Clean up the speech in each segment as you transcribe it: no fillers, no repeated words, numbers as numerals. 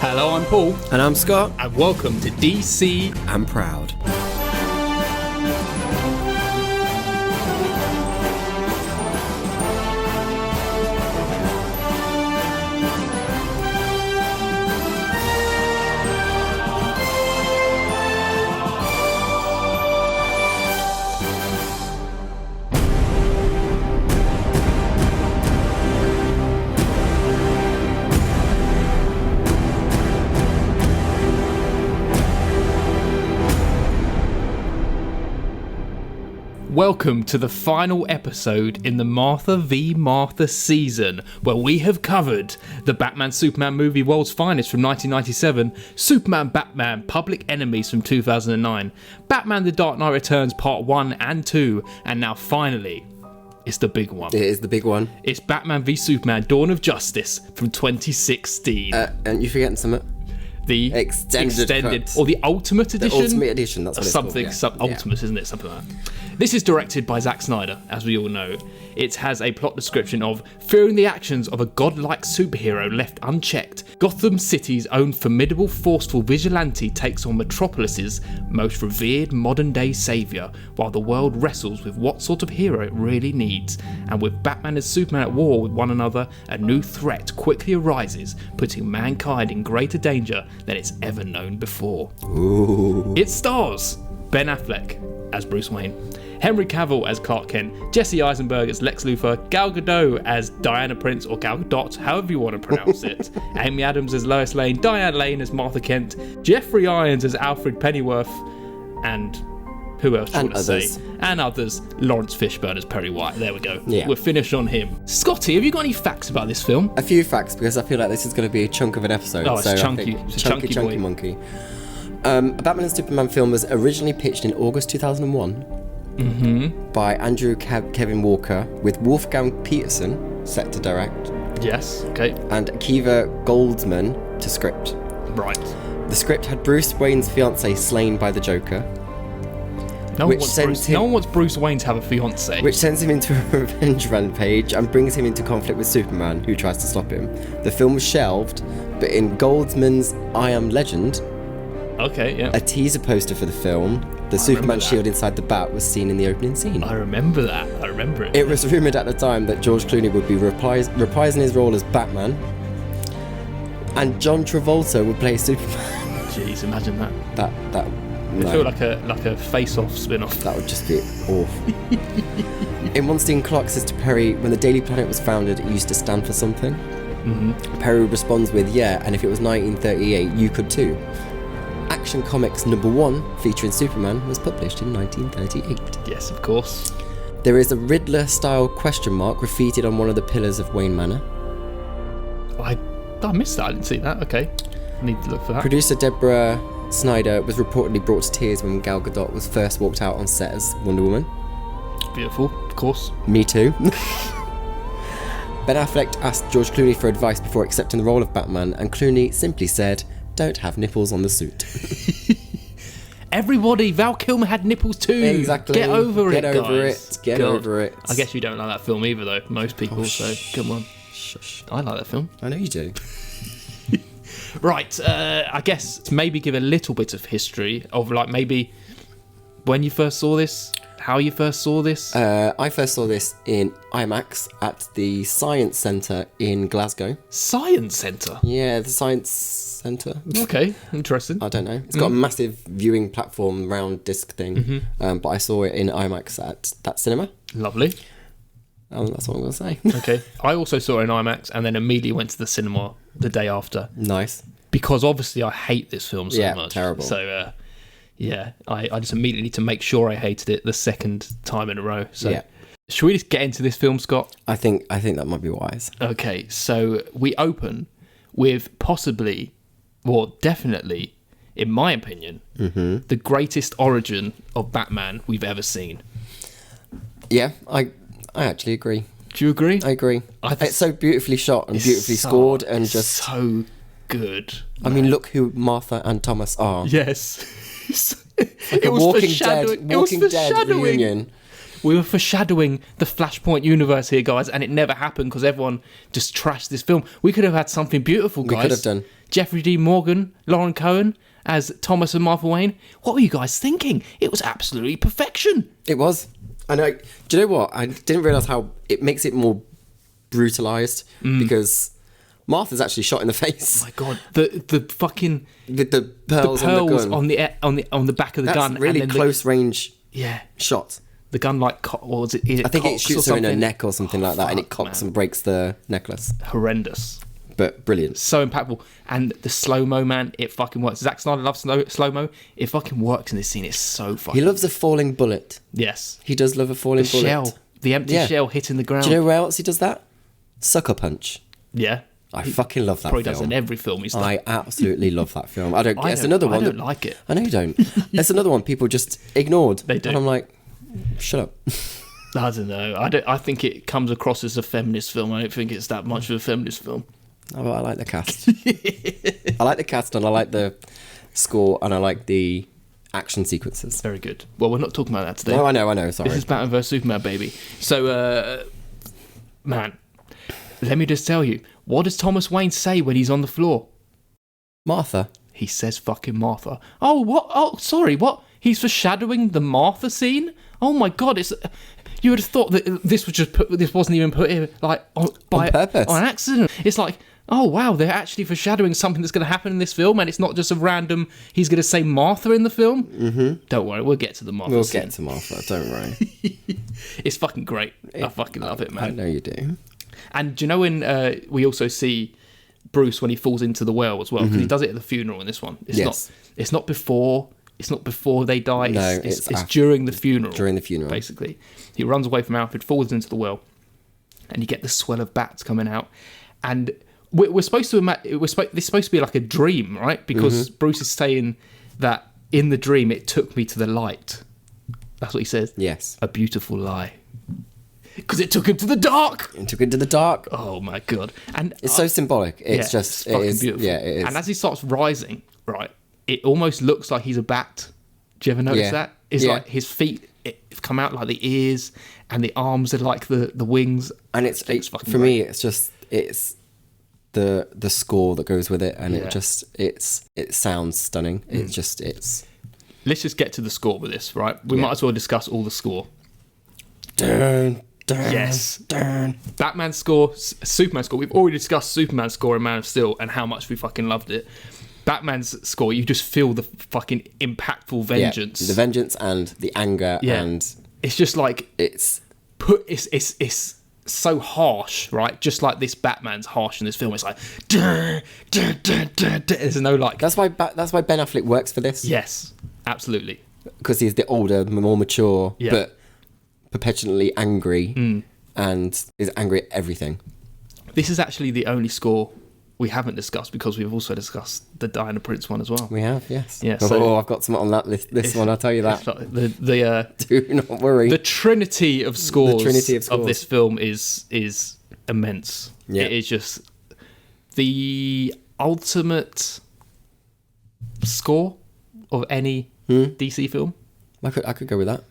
Hello, I'm Paul. And I'm Scott. And welcome to DC I'm Proud. Welcome to the final episode in the Martha v. Martha season, where we have covered the Batman-Superman movie World's Finest from 1997, Superman-Batman Public Enemies from 2009, Batman The Dark Knight Returns Part 1 and 2, and now finally, it's the big one. It is the big one. It's Batman v Superman Dawn of Justice from 2016. And you're forgetting something? The extended cut. or the Ultimate Edition? The Ultimate Edition, that's what it's something, called. Yeah. Ultimate, isn't it? Something like that. This is directed by Zack Snyder, as we all know. It has a plot description of fearing the actions of a godlike superhero left unchecked. Gotham City's own formidable, forceful vigilante takes on Metropolis's most revered modern-day saviour, while the world wrestles with what sort of hero it really needs. And with Batman and Superman at war with one another, a new threat quickly arises, putting mankind in greater danger than it's ever known before. Ooh. It stars Ben Affleck as Bruce Wayne, Henry Cavill as Clark Kent, Jesse Eisenberg as Lex Luthor, Gal Gadot as Diana Prince or Gal Gadot, however you want to pronounce it, Amy Adams as Lois Lane, Diane Lane as Martha Kent, Jeffrey Irons as Alfred Pennyworth, and who else should I say? And others. Lawrence Fishburne as Perry White. There we go. Yeah. We're finished on him. Scotty, have you got any facts about this film? A few facts, because I feel like this is going to be a chunk of an episode. Oh, it's so chunky. It's a chunky boy. monkey. A Batman and Superman film was originally pitched in August 2001 by Andrew Kevin Walker, with Wolfgang Peterson set to direct. Yes. Okay. And Akiva Goldsman to script. Right. The script had Bruce Wayne's fiancée slain by the Joker, No one wants Bruce Wayne to have a fiancée. which sends him into a revenge rampage and brings him into conflict with Superman, who tries to stop him. The film was shelved, but in Goldsman's I Am Legend, Okay, yeah. a teaser poster for the film, the Superman that. shield inside the bat was seen in the opening scene. I remember that. I remember it. It was rumoured at the time that George Clooney would be reprising his role as Batman, and John Travolta would play Superman. Jeez, imagine that. No, I feel like a face-off spin-off. that would just be awful. In one scene, Clark says to Perry, when the Daily Planet was founded, it used to stand for something. Perry responds with, yeah, and if it was 1938, you could too. Action Comics #1, featuring Superman, was published in 1938. Yes, of course. There is a Riddler-style question mark graffitied on one of the pillars of Wayne Manor. I missed that. I didn't see that. Okay. I need to look for that. Producer Deborah Snyder was reportedly brought to tears when Gal Gadot was first walked out on set as Wonder Woman. Beautiful, of course. Me too. Ben Affleck asked George Clooney for advice before accepting the role of Batman, and Clooney simply said, "Don't have nipples on the suit." Everybody, Val Kilmer had nipples too. Exactly. Get over it, Get over guys. it. Get God. over it. I guess you don't like that film either, though. Most people, so come on. Shush. I like that film. I know you do. Right, I guess to maybe give a little bit of history of like maybe when you first saw this, how you first saw this. I first saw this in IMAX at the Science Centre in Glasgow. Science Centre. Yeah, the Science Centre. Okay, interesting. I don't know. It's got a massive viewing platform, round disc thing. But I saw it in IMAX at that cinema. Lovely. That's what I'm going to say. Okay. I also saw it in IMAX and then immediately went to the cinema the day after. Nice. Because obviously I hate this film so much. Terrible. So, I just immediately need to make sure I hated it the second time in a row. So, should we just get into this film, Scott? I think that might be wise. Okay, so we open with possibly, or definitely, in my opinion, the greatest origin of Batman we've ever seen. Yeah, I actually agree. Do you agree? I agree. It's so beautifully shot and beautifully scored and just so good. I mean, look who Martha and Thomas are. Yes. Like a Walking Dead reunion. We were foreshadowing the Flashpoint universe here, guys, and it never happened because everyone just trashed this film. We could have had something beautiful, guys. We could have done. Jeffrey D. Morgan, Lauren Cohen as Thomas and Martha Wayne. What were you guys thinking? It was absolutely perfection. It was. I know. Do you know what? I didn't realise how it makes it more brutalised because Martha's actually shot in the face. Oh my god, the fucking with the pearls on the gun. on the back of the gun. That's really and then close range Yeah. shot. The gun what was it? I think it shoots her in her something? neck or something like that, and it cocks and breaks the necklace. Horrendous. But brilliant. So impactful. And the slow-mo, man, it fucking works. Zack Snyder loves slow-mo. It fucking works in this scene. It's so fucking... He loves a falling bullet. Yes. He does love a falling bullet. Shell. The empty shell hitting the ground. Do you know where else he does that? Sucker Punch. Yeah. I fucking love that Probably film. does in every film he's done. I absolutely love that film. It's don't another one. I don't like it. I know you don't. It's another one people just ignored. They do. And I'm like, shut up. I don't know. I think it comes across as a feminist film. I don't think it's that much of a feminist film. Oh, but I like the cast. I like the cast, and I like the score, and I like the action sequences. Very good. Well, we're not talking about that today. No, I know. Sorry. This is Batman vs Superman, baby. So, man, let me just tell you, what does Thomas Wayne say when he's on the floor? Martha. He says fucking Martha. Oh, what? Oh, sorry, what? He's foreshadowing the Martha scene? Oh my god, it's... You would have thought that this wasn't even put here like on purpose. on accident. It's like, oh wow, they're actually foreshadowing something that's going to happen in this film, and it's not just a random. He's going to say Martha in the film. Mm-hmm. Don't worry, we'll get to the Martha. We'll scene. get to Martha. Don't worry. It's fucking great. I fucking love it, man. I know you do. And do you know when we also see Bruce when he falls into the well as well? Because he does it at the funeral in this one. It's not before. It's not before they die. No, it's after, during the funeral. During the funeral, basically, he runs away from Alfred, falls into the well, and you get the swell of bats coming out. And we're supposed to this is supposed to be like a dream, right? Because Bruce is saying that in the dream it took me to the light. That's what he says. Yes, a beautiful lie. Because it took him to the dark. It took him to the dark. Oh my god! And it's so symbolic. It's just it's fucking beautiful. Yeah, it is. And as he starts rising, right, it almost looks like he's a bat. Do you ever notice that? It's like his feet come out like the ears, and the arms are like the wings. And it's for me, it's just the score that goes with it, and it sounds stunning. It's just Let's just get to the score with this, right? We might as well discuss all the score. Dun, Yes. dun. Batman score, Superman score. We've already discussed Superman score in Man of Steel and how much we fucking loved it. Batman's score, you just feel the fucking impactful vengeance. Yeah, the vengeance and the anger, and it's just like it's so harsh, right? Just like this Batman's harsh in this film. It's like there's no like. That's why Ben Affleck works for this. Yes, absolutely. Because he's the older, more mature, but perpetually angry, and is angry at everything. This is actually the only score we haven't discussed, because we've also discussed the Diana Prince one as well. We have, yes. Yeah. So I've got something on that list. This one, I'll tell you that. Like do not worry. The trinity of scores, of this film is immense. Yeah. It is just the ultimate score of any DC film. I could go with that.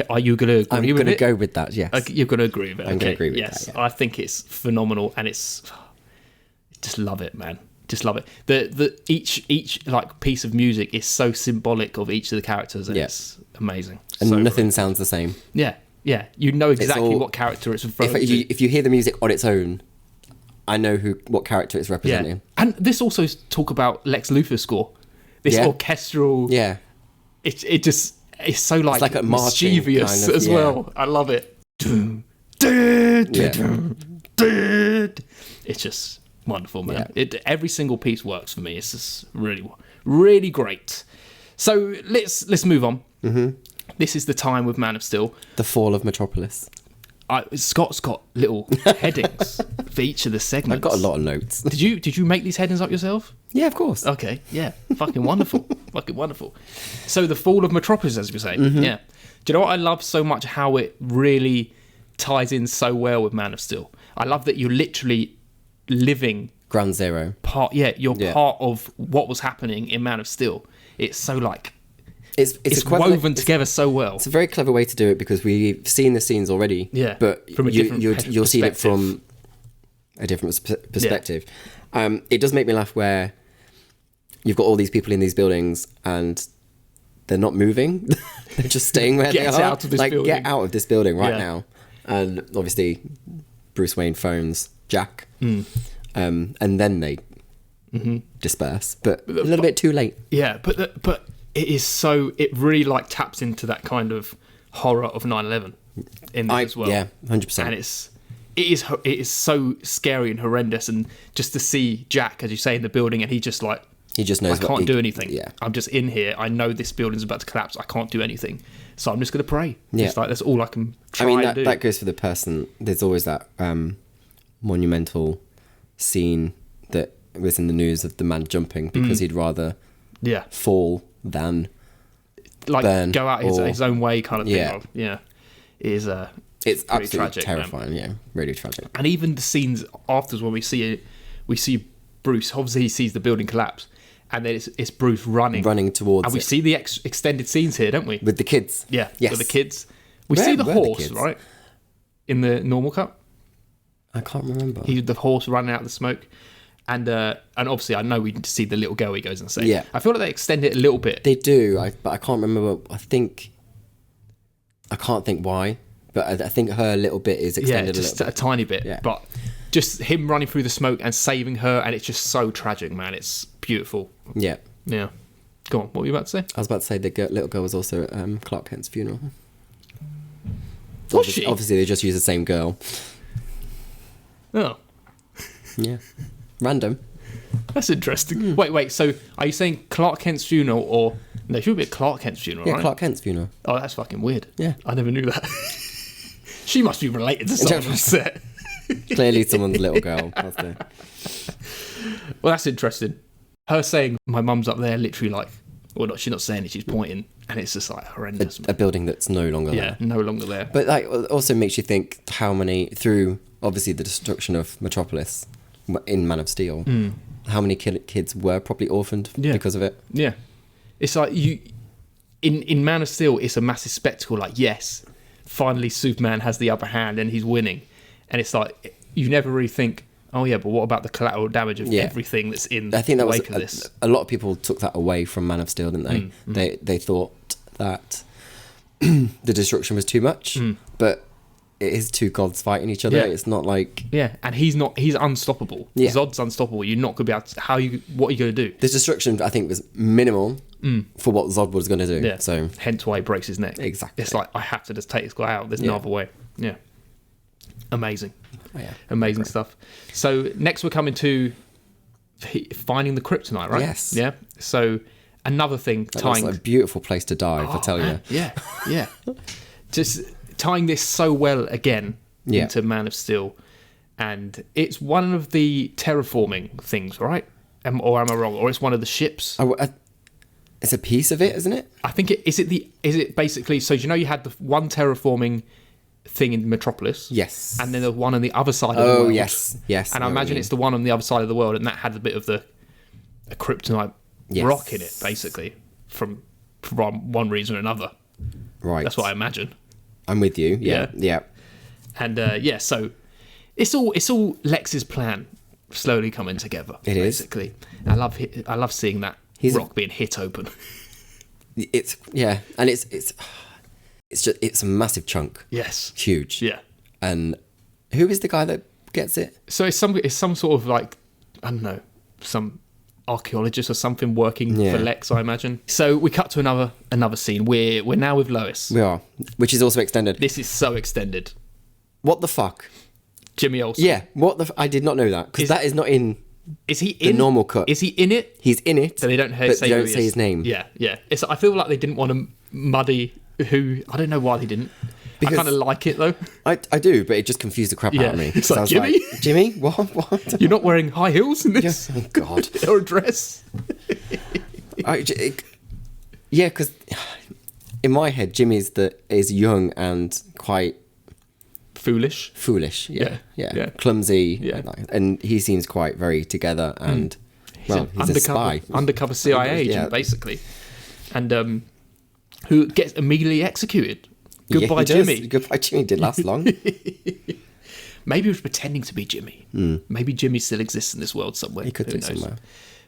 Are you going to agree with it? I'm going to go with that, yes. You're going to agree with it. I'm going to agree with that. Yeah. I think it's phenomenal, and just love it, man. Just love it. The each like piece of music is so symbolic of each of the characters, and it's amazing. And so nothing great. sounds the same. Yeah. You know exactly what character it's referring to. If you hear the music on its own, I know what character it's representing. Yeah. And this also talk about Lex Luthor's score. This orchestral. Yeah. It's so like a mischievous kind of, as well. I love it. It's just wonderful, man. Yeah. Every single piece works for me. It's just really, really great. So let's move on. Mm-hmm. This is the time with Man of Steel. The fall of Metropolis. Scott's got little headings for each of the segments. I've got a lot of notes. Did you make these headings up yourself? Yeah, of course. Okay, yeah. Fucking wonderful. Fucking wonderful. So the fall of Metropolis, as we say. Mm-hmm. Yeah. Do you know what I love so much? How it really ties in so well with Man of Steel. I love that you're literally living Ground Zero. Part of what was happening in Man of Steel. It's so like it's woven together so well. It's a very clever way to do it because we've seen the scenes already. Yeah, but from a different you'll see it perspective. from a different perspective. It does make me laugh where you've got all these people in these buildings and they're not moving. They're just staying where they Get are. out of this building. Get out of this building right Yeah. now. And obviously, Bruce Wayne phones Jack, and then they disperse, but a little bit too late. Yeah, but it is so, it really like taps into that kind of horror of 9/11 in this as well. Yeah, 100%. And it is so scary and horrendous, and just to see Jack, as you say, in the building, and he just like, He just knows I can't do anything. Yeah. I'm just in here. I know this building's about to collapse. I can't do anything. So I'm just going to pray. Yeah. It's like, that's all I can try I mean, and do. that goes for the person. There's always that monumental scene that was in the news of the man jumping because he'd rather Yeah. fall than Like, burn go out his own way kind of thing. Yeah. Yeah. It is it's pretty absolutely tragic, man. terrifying. Yeah, really tragic. And even the scenes afterwards when we see Bruce, obviously he sees the building collapse, and then it's Bruce running Towards and we it. see the extended scenes here, don't we? With the kids. Yeah, Yes. with the kids. We Where see the were the horse, kids? right? In the normal cut. I can't remember. The horse running out of the smoke. And obviously I know we need to see the little girl he goes and saves. Yeah. I feel like they extend it a little bit. They do, but I can't remember. I can't think why, but I think her little bit is Yeah, extended a just little a bit. tiny bit. Yeah. But just him running through the smoke and saving her, and it's just so tragic, man. It's beautiful. Yeah. Yeah. Go on, what were you about to say? I was about to say the little girl was also at Clark Kent's funeral. Was she? Obviously, they just use the same girl. Oh, Yeah. Random. that's interesting. Wait, so are you saying Clark Kent's funeral, or... No, it should be a Clark Kent's funeral, Yeah, right? Clark Kent's funeral. Oh, that's fucking weird. Yeah. I never knew that. She must be related to someone on set. Clearly someone's little girl. That's the... Well, that's interesting. Her saying, my mum's up there, literally like... Well, she's not saying it, she's pointing. And it's just like horrendous. a building that's no longer Yeah, there. no longer there. But like, it also makes you think how many, through obviously the destruction of Metropolis in Man of Steel, how many kids were probably orphaned Yeah. because of it. Yeah. It's like you... In Man of Steel, it's a massive spectacle. Like, yes, finally Superman has the upper hand and he's winning. And it's like, you never really think, oh yeah, but what about the collateral damage of Yeah. everything that's in I think that the was wake of this? a lot of people took that away from Man of Steel, didn't they? They thought that the destruction was too much, but it is two gods fighting each other. Yeah. It's not like Yeah, and he's unstoppable. Yeah. Zod's unstoppable. You're not going to be able to... What are you going to do? the destruction. I think was minimal for what Zod was going to do. Yeah. So Hence why he breaks his neck. Exactly. It's like, I have to just take this guy out. There's no Yeah. other way. Yeah. Amazing. oh, yeah. Amazing stuff. So next we're coming to finding the kryptonite, right? Yes. Yeah. So another thing That's tying... a beautiful place to dive. I tell man, you. Yeah, yeah. Just tying this so well again Yeah. into Man of Steel. And it's one of the terraforming things, right? Or am I wrong? Or it's one of the ships? It's a piece of it, isn't it? I think is it basically... So, you had the one terraforming thing in Metropolis? Yes. And then the one on the other side of the world. Oh, yes. Yes. And I know what you imagine mean. it's the one on the other side of the world, and that had a bit of a kryptonite Yes. rock in it, basically, from one reason or another. Right. That's what I imagine. I'm with you. Yeah. Yeah. Yeah. And so it's all Lex's plan slowly coming together. It is. basically. I love seeing that rock being hit open. It's and it's a massive chunk. Yes. Huge. Yeah. And who is the guy that gets it? So it's some sort of like, I don't know, some archaeologist or something working Yeah. for Lex, I imagine. So we cut to another scene. We're now with Lois. We are, which is also extended. This is so extended. What the fuck? Jimmy Olsen. Yeah. What the? I did not know that because that is not in. Is he The in normal cut. Is he in it? He's in it. So they don't but say they who don't he say is. his name. Yeah, yeah. I feel like they didn't want to muddy who. I don't know why they didn't. Because- I kind of like it though. I do, but it just confused the crap out of Yeah. me. It's So like, I was Jimmy? Jimmy, what? You're not wearing high heels in this Oh God. or a dress. Yeah, because in my head, Jimmy is young and quite Foolish. foolish. Yeah, Yeah. yeah. Clumsy. Yeah. And he seems quite very together and He's he's a spy. undercover CIA agent, Yeah. basically. And who gets immediately executed. Goodbye, he does. Jimmy. Goodbye, Jimmy did last long. Maybe he was pretending to be Jimmy. Maybe Jimmy still exists in this world somewhere. He could Who do knows? somewhere.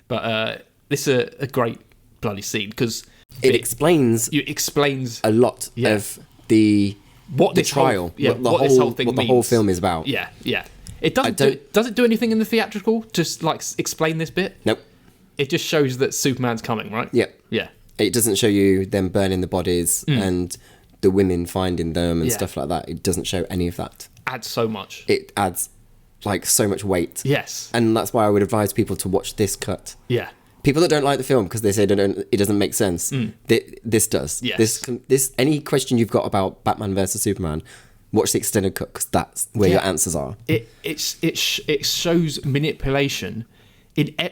But this is a great bloody scene because It explains explains a lot Yeah. of the this whole- trial, yeah, what this whole thing what the whole means. film is about. Yeah, yeah. It doesn't. don't- Does it do anything in the theatrical? Just like explain this bit. Nope. It just shows that Superman's coming, right? Yep. Yeah. It doesn't show you them burning the bodies and the women finding them and Yeah. stuff like that. It doesn't show any of that. Adds so much. It adds like so much weight. Yes. And that's why I would advise people to watch this cut. Yeah. People that don't like the film because they say it doesn't make sense. This does. Yes. This any question you've got about Batman versus Superman, watch the extended cut because that's where your Yeah. answers are. It shows manipulation.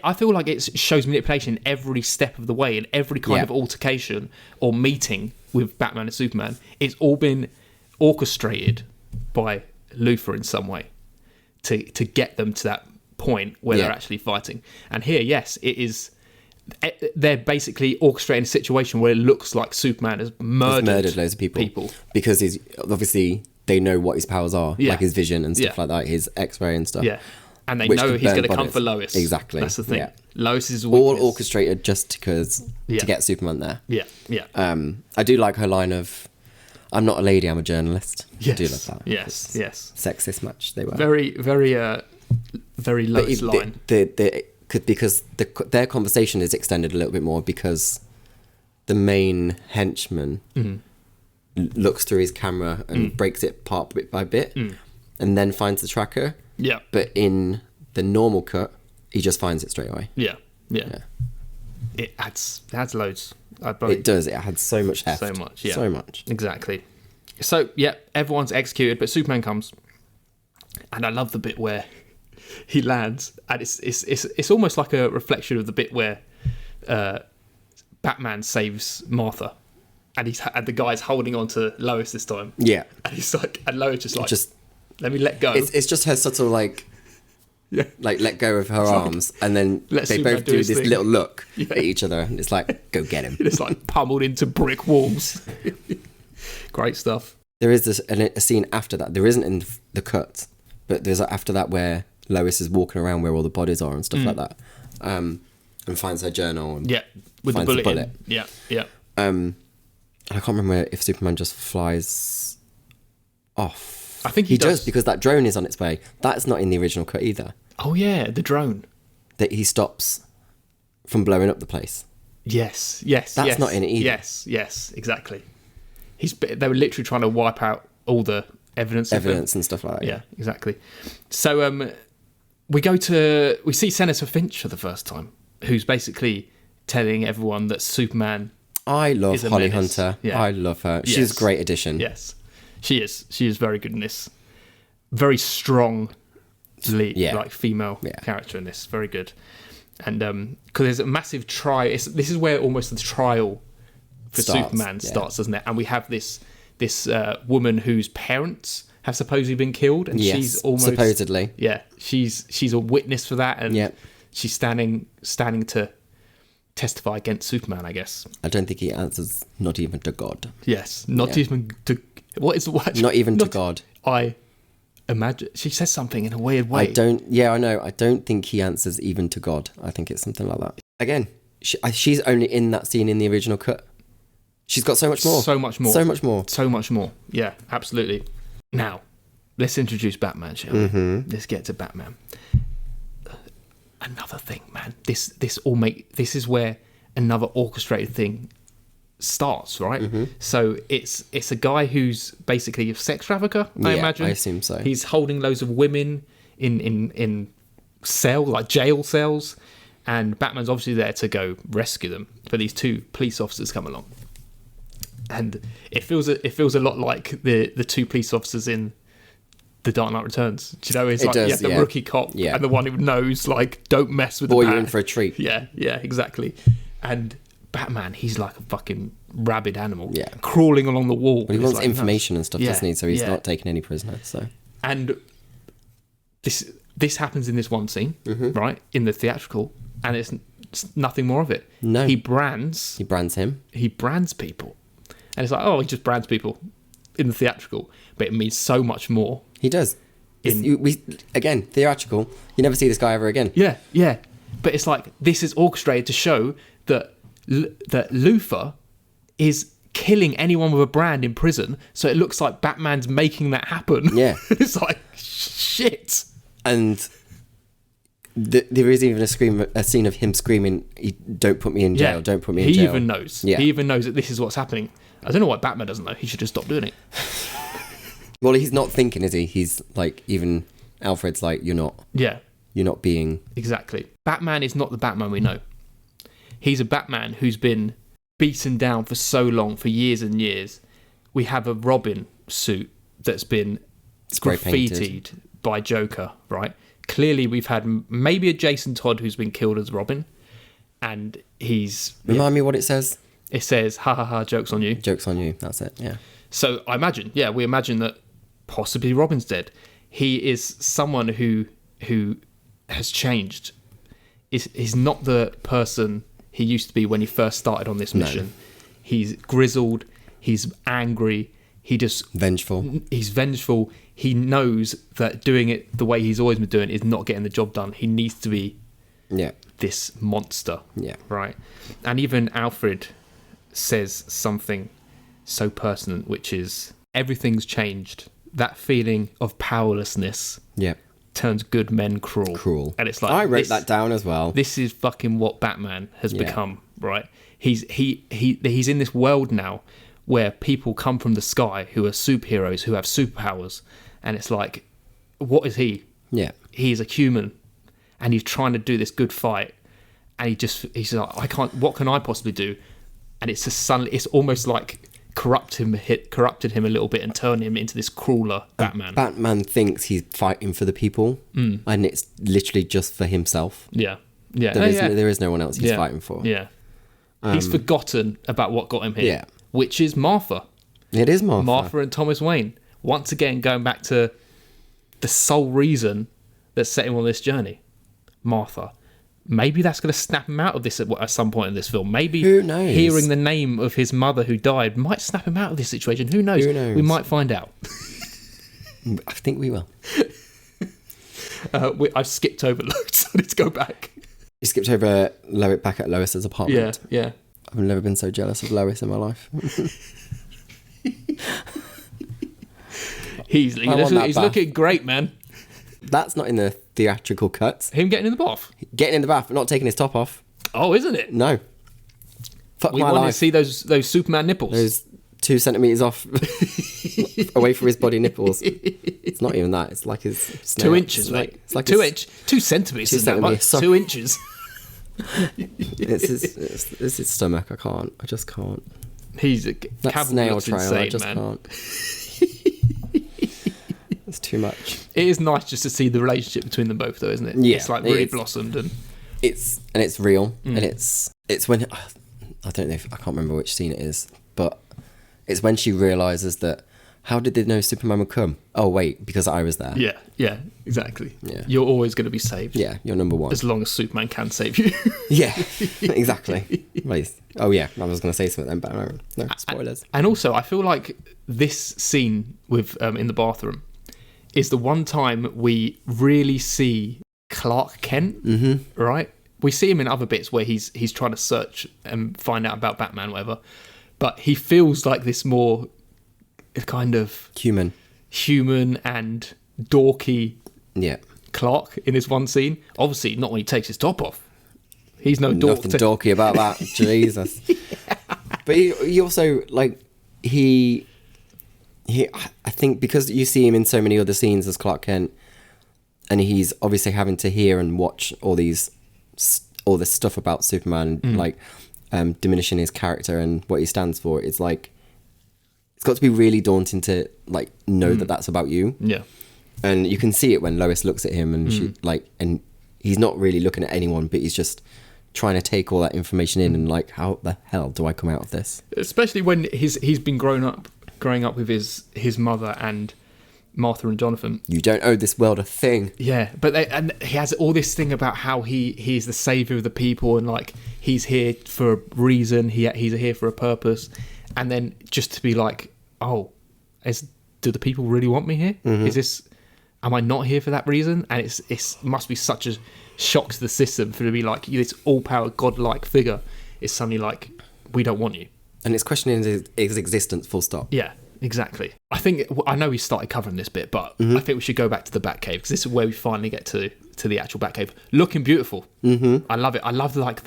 I feel like it shows manipulation in every step of the way, in every kind Yeah. of altercation or meeting with Batman and Superman. It's all been orchestrated by Luthor in some way to get them to that point where they're Yeah. actually fighting. And here, yes, it is. They're basically orchestrating a situation where it looks like Superman has He's murdered loads of people because he's obviously they know what his powers are, Yeah. like his vision and stuff Yeah. like that, his X-ray and stuff. Yeah. And they Which know could he's burn going to come bodies. for Lois. Exactly. That's the thing. Yeah. Lois is All weakness. orchestrated just because Yeah. to get Superman there. Yeah, yeah. I do like her line of, "I'm not a lady, I'm a journalist." yes. I do like that. Yes, yes. Sexist much they were. Very, very, very Lois But line. because their conversation is extended a little bit more because the main henchman looks through his camera and breaks it apart bit by bit and then finds the tracker. Yeah, But in the normal cut, he just finds it straight away. yeah, yeah. It adds loads. I It believe. does. It had so much heft. So much, yeah. So much. Exactly. So, yeah, everyone's executed, but Superman comes. And I love the bit where he lands, and it's almost like a reflection of the bit where Batman saves Martha, and the guy's holding on to Lois this time, Yeah. and he's like, and Lois just like, Just let me let go. it's just her subtle Yeah. like let go of her arms, and then Let they Superman both do do his this thing. little look Yeah. at each other, and it's like, go get him. It's like pummeled into brick walls. Great stuff. There is a scene after that. There isn't in the cut, but there's after that where Lois is walking around where all the bodies are and stuff like that, and finds her journal. And Yeah, with the finds the bullet. In. Yeah, yeah. I can't remember if Superman just flies off. I think he does. because that drone is on its way. That's not in the original cut either. Oh yeah, the drone. That he stops from blowing up the place. Yes, yes. That's yes, not in it either. Yes, yes, exactly. They were literally trying to wipe out all the evidence. of him. Evidence and stuff like that. Yeah, exactly. So we see Senator Finch for the first time, who's basically telling everyone that Superman. I love Is a Holly menace. Hunter. Yeah. I love her. Yes. She's a great addition. Yes, she is. She is very good in this. Very strong lead, Yeah. like female Yeah. character in this. Very good. And because there's a massive trial. This is where almost the trial for Starts, Superman yeah. starts, doesn't it? And we have this woman whose parents have supposedly been killed, and Yes, she's almost supposedly. yeah, she's a witness for that, and Yeah. she's standing to testify against Superman, I guess. I don't think he answers not even to God. Yes, not Yeah. even to what is the word? Not even to God. I imagine she says something in a weird way. I know. I don't think he answers even to God. I think it's something like that. Again, she's only in that scene in the original cut. She's got so much more. So much more. So much more. So much more. Yeah, absolutely. Now, let's introduce Batman, shall we? Mm-hmm. Let's get to Batman. Another thing, man. This is where another orchestrated thing starts, right? Mm-hmm. So it's a guy who's basically a sex trafficker, I Yeah, imagine. I assume so. He's holding loads of women in jail cells, and Batman's obviously there to go rescue them. But these two police officers come along, and it feels a lot like the two police officers in The Dark Knight Returns. Do you know, it's It like you does, have the yeah. rookie cop Yeah. and the one who knows, like, don't mess with Or the you're bat. in for a treat. Yeah, exactly. And Batman, he's like a fucking rabid animal, Yeah. crawling along the wall. Well, he It's wants like information nuts. and stuff, Yeah, doesn't he? So he's yeah. not taking any prisoners. So And this happens in this one scene, right, in the theatrical, and it's nothing more of it. No. He brands he brands him. people. And it's like, oh, he just brands people in the theatrical, but it means so much more. He does. Again, theatrical. You never see this guy ever again. Yeah, yeah. But it's like, this is orchestrated to show that that Luthor is killing anyone with a brand in prison, so it looks like Batman's making that happen. Yeah. It's like, shit. And there is even a scene of him screaming, "Don't put me in jail! Don't put me in jail!" He even knows. Yeah. He even knows that this is what's happening. I don't know why Batman doesn't know. He should just stop doing it. Well, he's not thinking, is he? He's like, even Alfred's like, "You're not. Yeah. You're not being." Exactly. Batman is not the Batman we know. He's a Batman who's been beaten down for so long, for years and years. We have a Robin suit that's been graffitied by Joker, right? Clearly, we've had maybe a Jason Todd who's been killed as Robin, and he's... Remind me what it says? It says, ha ha ha, joke's on you. Joke's on you, that's it, yeah. So we imagine that possibly Robin's dead. He is someone who has changed. He's not the person he used to be when he first started on this mission. No. He's grizzled, he's angry, vengeful. He's vengeful. He knows that doing it the way he's always been doing is not getting the job done. He needs to be this monster. Yeah. Right. And even Alfred says something so pertinent, which is everything's changed. That feeling of powerlessness turns good men cruel. And it's like, I wrote that down as well. This is fucking what Batman has become, right? He's in this world now where people come from the sky who are superheroes, who have superpowers, and it's like, what is he? Yeah. He's a human, and he's trying to do this good fight, and he's like, I can't. What can I possibly do? And it's it's almost like corrupted him a little bit and turned him into this crueler Batman. Batman thinks he's fighting for the people, and it's literally just for himself. Yeah, yeah. There is no one else he's fighting for. Yeah. He's forgotten about what got him here. Yeah. Which is Martha. It is Martha. Martha and Thomas Wayne. Once again, going back to the sole reason that set him on this journey. Martha. Maybe that's going to snap him out of this at some point in this film. Maybe who knows? Hearing the name of his mother who died might snap him out of this situation. Who knows? We might find out. I think we will. I've skipped over loads. I need to go back. You skipped over back at Lois's apartment. Yeah. I've never been so jealous of Lois in my life. He's looking great, man. That's not in the theatrical cuts. Him getting in the bath? Getting in the bath, but not taking his top off. Oh, isn't it? No. Fuck my life. We want to see those Superman nipples. Those 2 centimetres off away from his body nipples. It's not even that. It's like his snare. 2 inches, mate. It's like 2 centimetres. 2 centimetres. 2 inches. It's his stomach. I just can't. He's a snail trail. Insane, I just man. Can't. It's too much. It is nice just to see the relationship between them both, though, isn't it? Yeah, it's like really blossomed, and it's real, and it's when I don't know I can't remember which scene it is, but it's when she realizes that. How did they know Superman would come? Oh, wait, because I was there. Yeah, exactly. Yeah. You're always going to be saved. Yeah, you're number one. As long as Superman can save you. Yeah, exactly. Oh, yeah, I was going to say something then, but no spoilers. And also, I feel like this scene with in the bathroom is the one time we really see Clark Kent, right? We see him in other bits where he's trying to search and find out about Batman, whatever. But he feels like this more... kind of human and dorky Clark in this one scene. Obviously not when he takes his top off. He's no dork. Nothing dorky about that. Jesus. But he also I think because you see him in so many other scenes as Clark Kent, and he's obviously having to hear and watch all this stuff about Superman, diminishing his character and what he stands for. It's like it's got to be really daunting to know that that's about you. Yeah. And you can see it when Lois looks at him and she and he's not really looking at anyone, but he's just trying to take all that information in and how the hell do I come out of this? Especially when he's been growing up with his mother and Martha and Jonathan. You don't owe this world a thing. Yeah, but and he has all this thing about how he's the savior of the people and he's here for a reason. He's here for a purpose. and then just to be like, oh, do the people really want me here? Is this? Am I not here for that reason? And it must be such a shock to the system for to be like this all-powered godlike figure is suddenly like, we don't want you. And it's questioning his existence, full stop. Yeah, exactly. I know we started covering this bit, but I think we should go back to the Batcave because this is where we finally get to the actual Batcave. Looking beautiful. I love it. I love like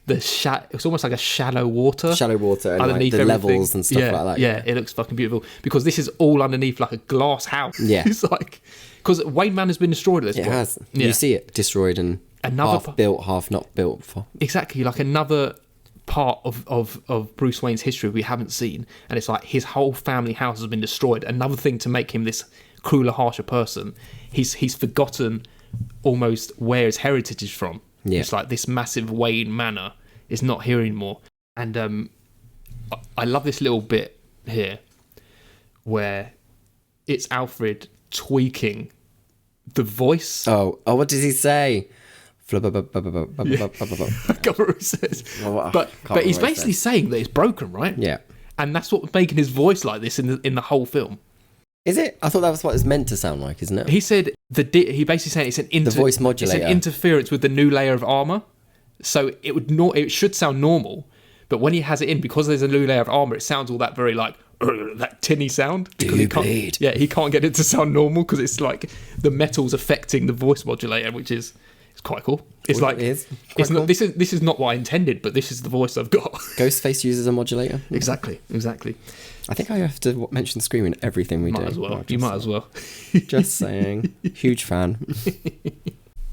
it's almost like a shallow water And like the levels and stuff like that. Yeah, it looks fucking beautiful because this is all underneath like a glass house. Yeah. It's like, because Wayne Manor has been destroyed at this point. It has. Yeah. You see it destroyed and half built, half not built for. Exactly, like another part of Bruce Wayne's history we haven't seen, and it's like his whole family house has been destroyed. Another thing to make him this crueler, harsher person. He's forgotten almost where his heritage is from. Yeah. It's like this massive Wayne Manor is not here anymore. And I love this little bit here where it's Alfred tweaking the voice. Oh, what does he say? I can't remember what he says. But he's basically saying that it's broken, right? Yeah. And that's what's making his voice like this in the whole film. Is it? I thought that was what it's meant to sound like, isn't it? He said he basically saying it's the voice modulator. It's an interference with the new layer of armor. So it should sound normal, but when he has it in, because there's a new layer of armor, it sounds all that very like that tinny sound. Because he can't get it to sound normal because it's like the metal's affecting the voice modulator, which is it's quite cool. It's like it's not cool. this is not what I intended, but this is the voice I've got. Ghostface uses a modulator. Exactly. I think I have to mention Scream in everything we do. As well. You might as well. Just saying. Huge fan.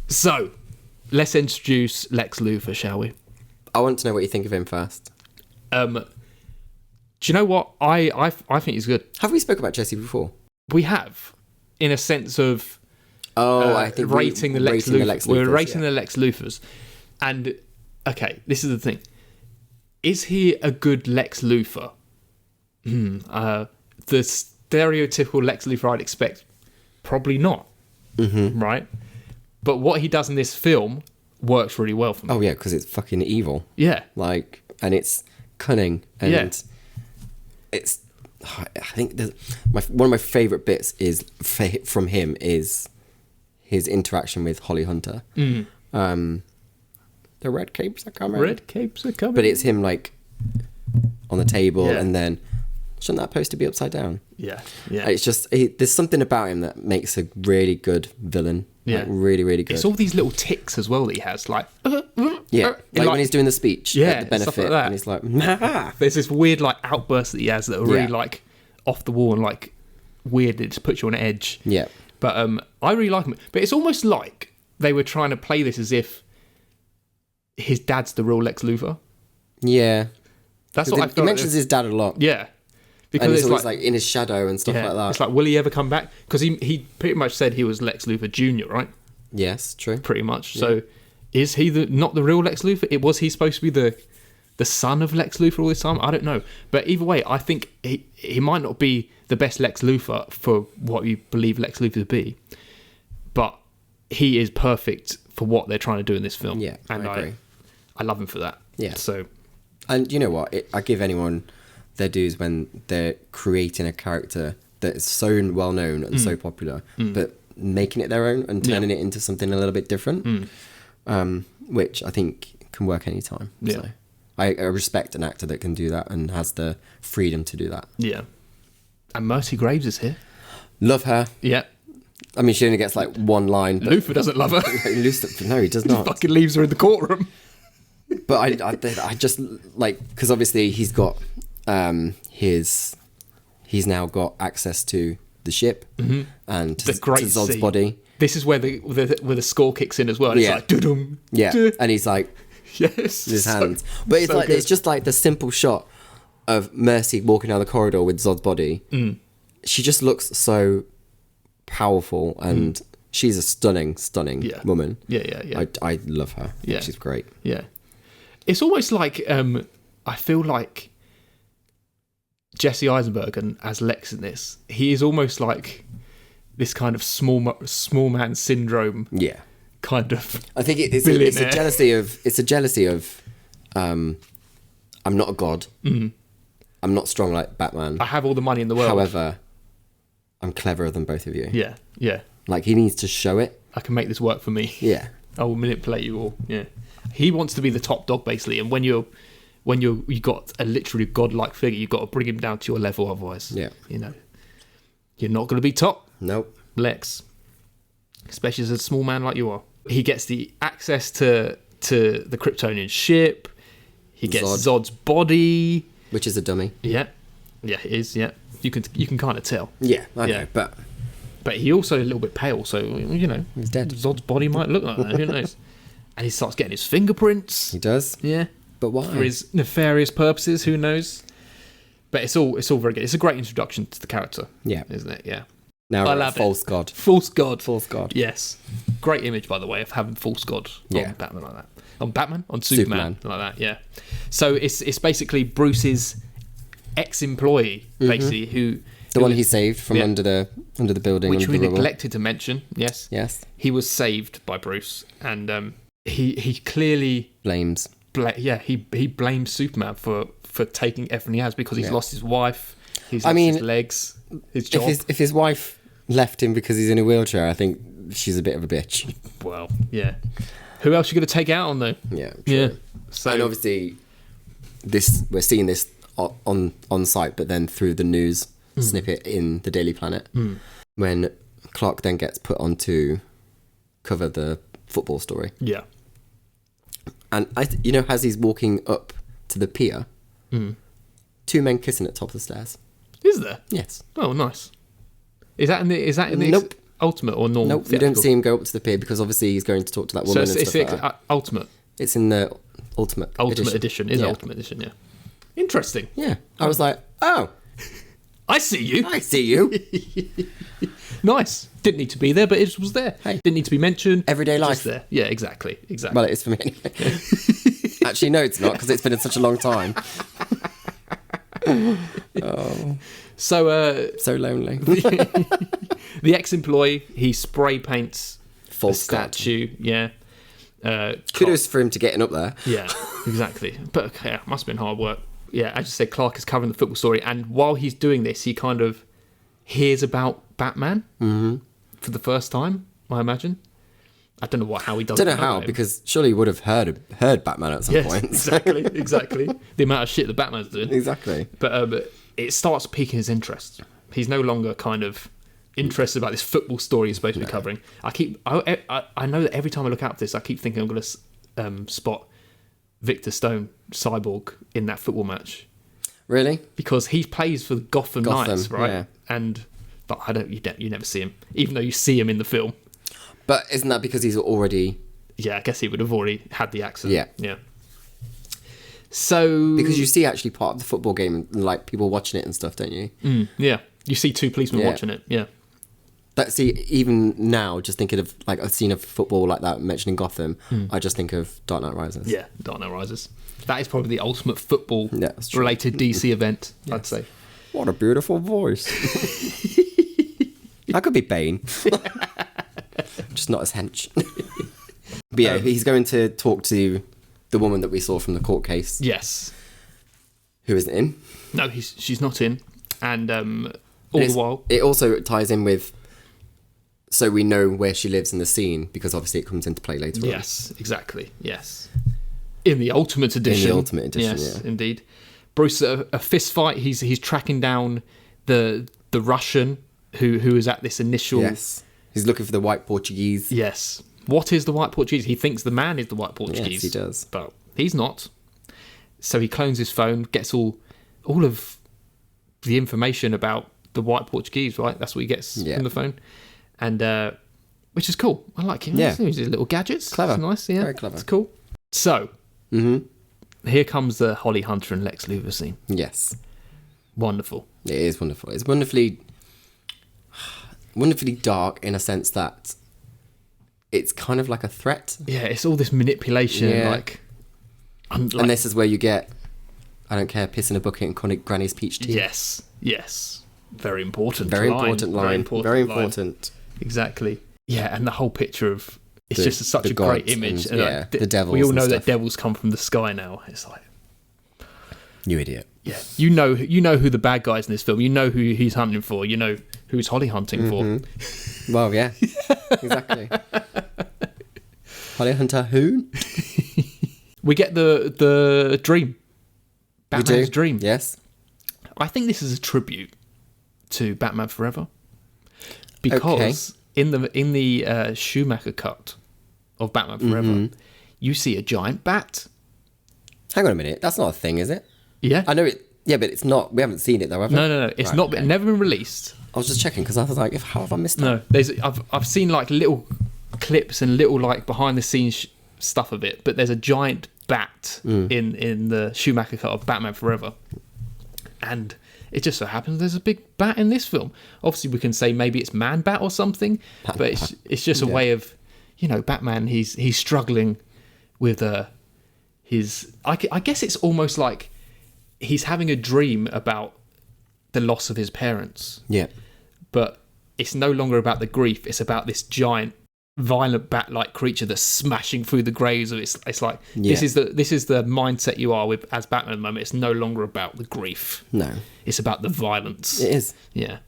So, let's introduce Lex Luthor, shall we? I want to know what you think of him first. Do you know what? I think he's good. Have we spoke about Jesse before? We have, in a sense of I think rating the Lex Luthor. We're rating yeah. the Lex Luthors. And, okay, this is the thing. Is he a good Lex Luthor? The stereotypical Lex Luthor I'd expect, probably not. Right? But what he does in this film works really well for me. Oh, yeah, because it's fucking evil. Yeah. Like, and it's cunning. And it's... I think one of my favourite bits is from him is his interaction with Holly Hunter. The red capes are coming. Red capes are coming. But it's him, like, on the table, and then... Shouldn't that poster be upside down? Yeah. It's just... there's something about him that makes a really good villain. Yeah. Like, really, really good. It's all these little ticks as well that he has, like... Yeah, like when he's doing the speech at the benefit, stuff like that. And he's like... There's this weird, like, outburst that he has that are really, like, off the wall and, like, weird. It just puts you on edge. Yeah. But I really like him. But it's almost like they were trying to play this as if his dad's the real Lex Luthor. Yeah. That's what I felt. He mentions his dad a lot. Yeah. Because and he's it's always like in his shadow and stuff like that. It's like, will he ever come back? Because he pretty much said he was Lex Luthor Jr., right? Yes, true. Pretty much. Yeah. So is he not the real Lex Luthor? Was he supposed to be the son of Lex Luthor all this time? I don't know. But either way, I think he might not be the best Lex Luthor for what you believe Lex Luthor to be. But he is perfect for what they're trying to do in this film. Yeah, and I agree. I love him for that. Yeah. So, and you know what? I give anyone their dues when they're creating a character that is so well known and so popular, but making it their own and turning it into something a little bit different, which I think can work anytime. Yeah. So I respect an actor that can do that and has the freedom to do that. Yeah. And Mercy Graves is here. Love her. Yeah. I mean, she only gets like one line. But Luthor doesn't love her. No, he does not. He fucking leaves her in the courtroom. But I just like, because obviously he's got he's now got access to the ship and to Zod's body. This is where the score kicks in as well. And it's like doo-dum, and he's like his hands. But it's like good. It's just like the simple shot of Mercy walking down the corridor with Zod's body. She just looks so powerful, and she's a stunning woman. Yeah. I love her. Yeah, she's great. Yeah, it's almost like I feel like Jesse Eisenberg and as Lex in this, he is almost like this kind of small man syndrome. Yeah, kind of. I think it's a jealousy of I'm not a god, I'm not strong like Batman. I have all the money in the world. However, I'm cleverer than both of you. Yeah, yeah. Like, he needs to show it. I can make this work for me. Yeah. I will manipulate you all. Yeah. He wants to be the top dog, basically, and when you got a literally godlike figure, you've got to bring him down to your level, otherwise, Yeah. you know, you're not going to be top. Nope. Lex, especially as a small man like you are. He gets the access to the Kryptonian ship. He gets Zod. Zod's body. Which is a dummy. Yeah, yeah, it is. Yeah, you can kind of tell. Yeah, I Yeah. know, but But he also a little bit pale, so you know he's dead. Zod's body might look like that. Who knows? And he starts getting his fingerprints. He does. Yeah, But why? for his nefarious purposes. Who knows? But it's all very good. It's a great introduction to the character. Yeah. Isn't it? Yeah. Now I we're at love it. false god. False God. False god. Yes. Great image, by the way, of having false God Yeah. on Batman like that. On Batman? On Superman. Superman. Like that, yeah. So it's basically Bruce's ex-employee, basically, who... The who one was- he saved from yeah. under the building. Which under we the rubble. neglected to mention, yes. Yes. He was saved by Bruce, and he clearly... Blames. he blames Superman for taking everything he has, because he's Yeah. lost his wife, he's I lost mean, his legs, his job. If his wife left him because he's in a wheelchair, I think she's a bit of a bitch. Well, yeah. Who else are you going to take out on, though? Yeah. Yeah. true. So And obviously, we're seeing this on site, but then through the news snippet in the Daily Planet, when Clark then gets put on to cover the football story, yeah. and as he's walking up to the pier, 2 men kissing at the top of the stairs. Is there? Yes. Oh, nice. Is that in the Nope. Ultimate or normal? Nope. You don't see him go up to the pier because obviously he's going to talk to that So woman it's, and it's stuff like that. Ultimate. It's in the Ultimate Edition. Is Yeah. Ultimate Edition, yeah. Interesting. Yeah. I was like, oh, I see you. I see you. Nice. Didn't need to be there, but it was there. Hey. Didn't need to be mentioned. Everyday Just life. there. Yeah, exactly. Well, it is for me anyway. Actually, no, it's not because it's been in such a long time. So So lonely. the ex-employee, he spray paints False the god. statue. Yeah. Kudos for him to getting up there. Yeah, exactly. But okay, it must have been hard work. Yeah, as you said, Clark is covering the football story, and while he's doing this, he kind of hears about Batman for the first time, I imagine. I don't know how he does. I don't it know how, about him. because surely he would have heard Batman at some Yes, point. exactly. The amount of shit that Batman's doing. Exactly. But it starts piquing his interest. He's no longer kind of interested about this football story he's supposed to be covering. I know that every time I look out for this, I keep thinking I'm going to spot Victor Stone, Cyborg, in that football match, Really? because he plays for the Gotham Gotham, Knights, right? yeah. But you never see him, even though you see him in the film. But isn't that because he's already... Yeah, I guess he would have already had the accent. Yeah. Yeah. So Because you see actually part of the football game, like people watching it and stuff, don't you? yeah, you see 2 policemen Yeah. watching it. Yeah. See, even now, just thinking of like a scene of football like that mentioning Gotham, I just think of Dark Knight Rises. Yeah, Dark Knight Rises. That is probably the ultimate football Yeah, that's true. related DC event, I'd say. What a beautiful voice. That could be Bane. Just not as hench. But yeah, he's going to talk to the woman that we saw from the court case, Yes. who isn't in. No, she's not in. And all the while... It also ties in with, so we know where she lives in the scene, because obviously it comes into play later on. Yes, exactly. Yes. In the Ultimate Edition. Ultimate Edition, yes, yeah. indeed. Bruce, a fist fight. He's tracking down the Russian who is at this initial... Yes. He's looking for the white Portuguese. Yes. What is the white Portuguese? He thinks the man is the white Portuguese. Yes, he does. But he's not. So he clones his phone, gets all of the information about the white Portuguese, right? That's what he gets from the phone. And which is cool. I like him. Yeah. He's his little gadgets. Clever. It's nice, yeah. Very clever. It's cool. So, here comes the Holly Hunter and Lex Luthor scene. Yes. Wonderful. It is wonderful. It's wonderfully dark in a sense that it's kind of like a threat. Yeah, it's all this manipulation, Yeah. like And this is where you get, I don't care, piss in a bucket and chronic granny's peach tea. Yes. Very important Very line. important line. Very important. Exactly. Yeah, and the whole picture of it's The- just such the a great gods image. and, like, yeah, the devils We all and know that stuff. devils come from the sky now. It's like You idiot. Yeah, you know who the bad guys in this film. You know who he's hunting for. You know who's Holly hunting for. Well, yeah, exactly. Holly Hunter who? We get the dream. Batman's dream. Yes. I think this is a tribute to Batman Forever, because in the Schumacher cut of Batman Forever, you see a giant bat. Hang on a minute. That's not a thing, is it? Yeah, I know it. Yeah, but it's not. We haven't seen it though, have we? No. It's not. Okay. Never been released. I was just checking because I was like, how have I missed that? No, I've seen like little clips and little like behind the scenes stuff of it, but there's a giant bat in the Schumacher cut of Batman Forever, and it just so happens there's a big bat in this film. Obviously, we can say maybe it's Man Bat or something, but it's just a way of, Batman. He's struggling with his. I guess it's almost like he's having a dream about the loss of his parents. Yeah. But it's no longer about the grief. It's about this giant, violent bat-like creature that's smashing through the graves. It's like this is the mindset you are with as Batman at the moment. It's no longer about the grief. No. It's about the violence. It is. Yeah.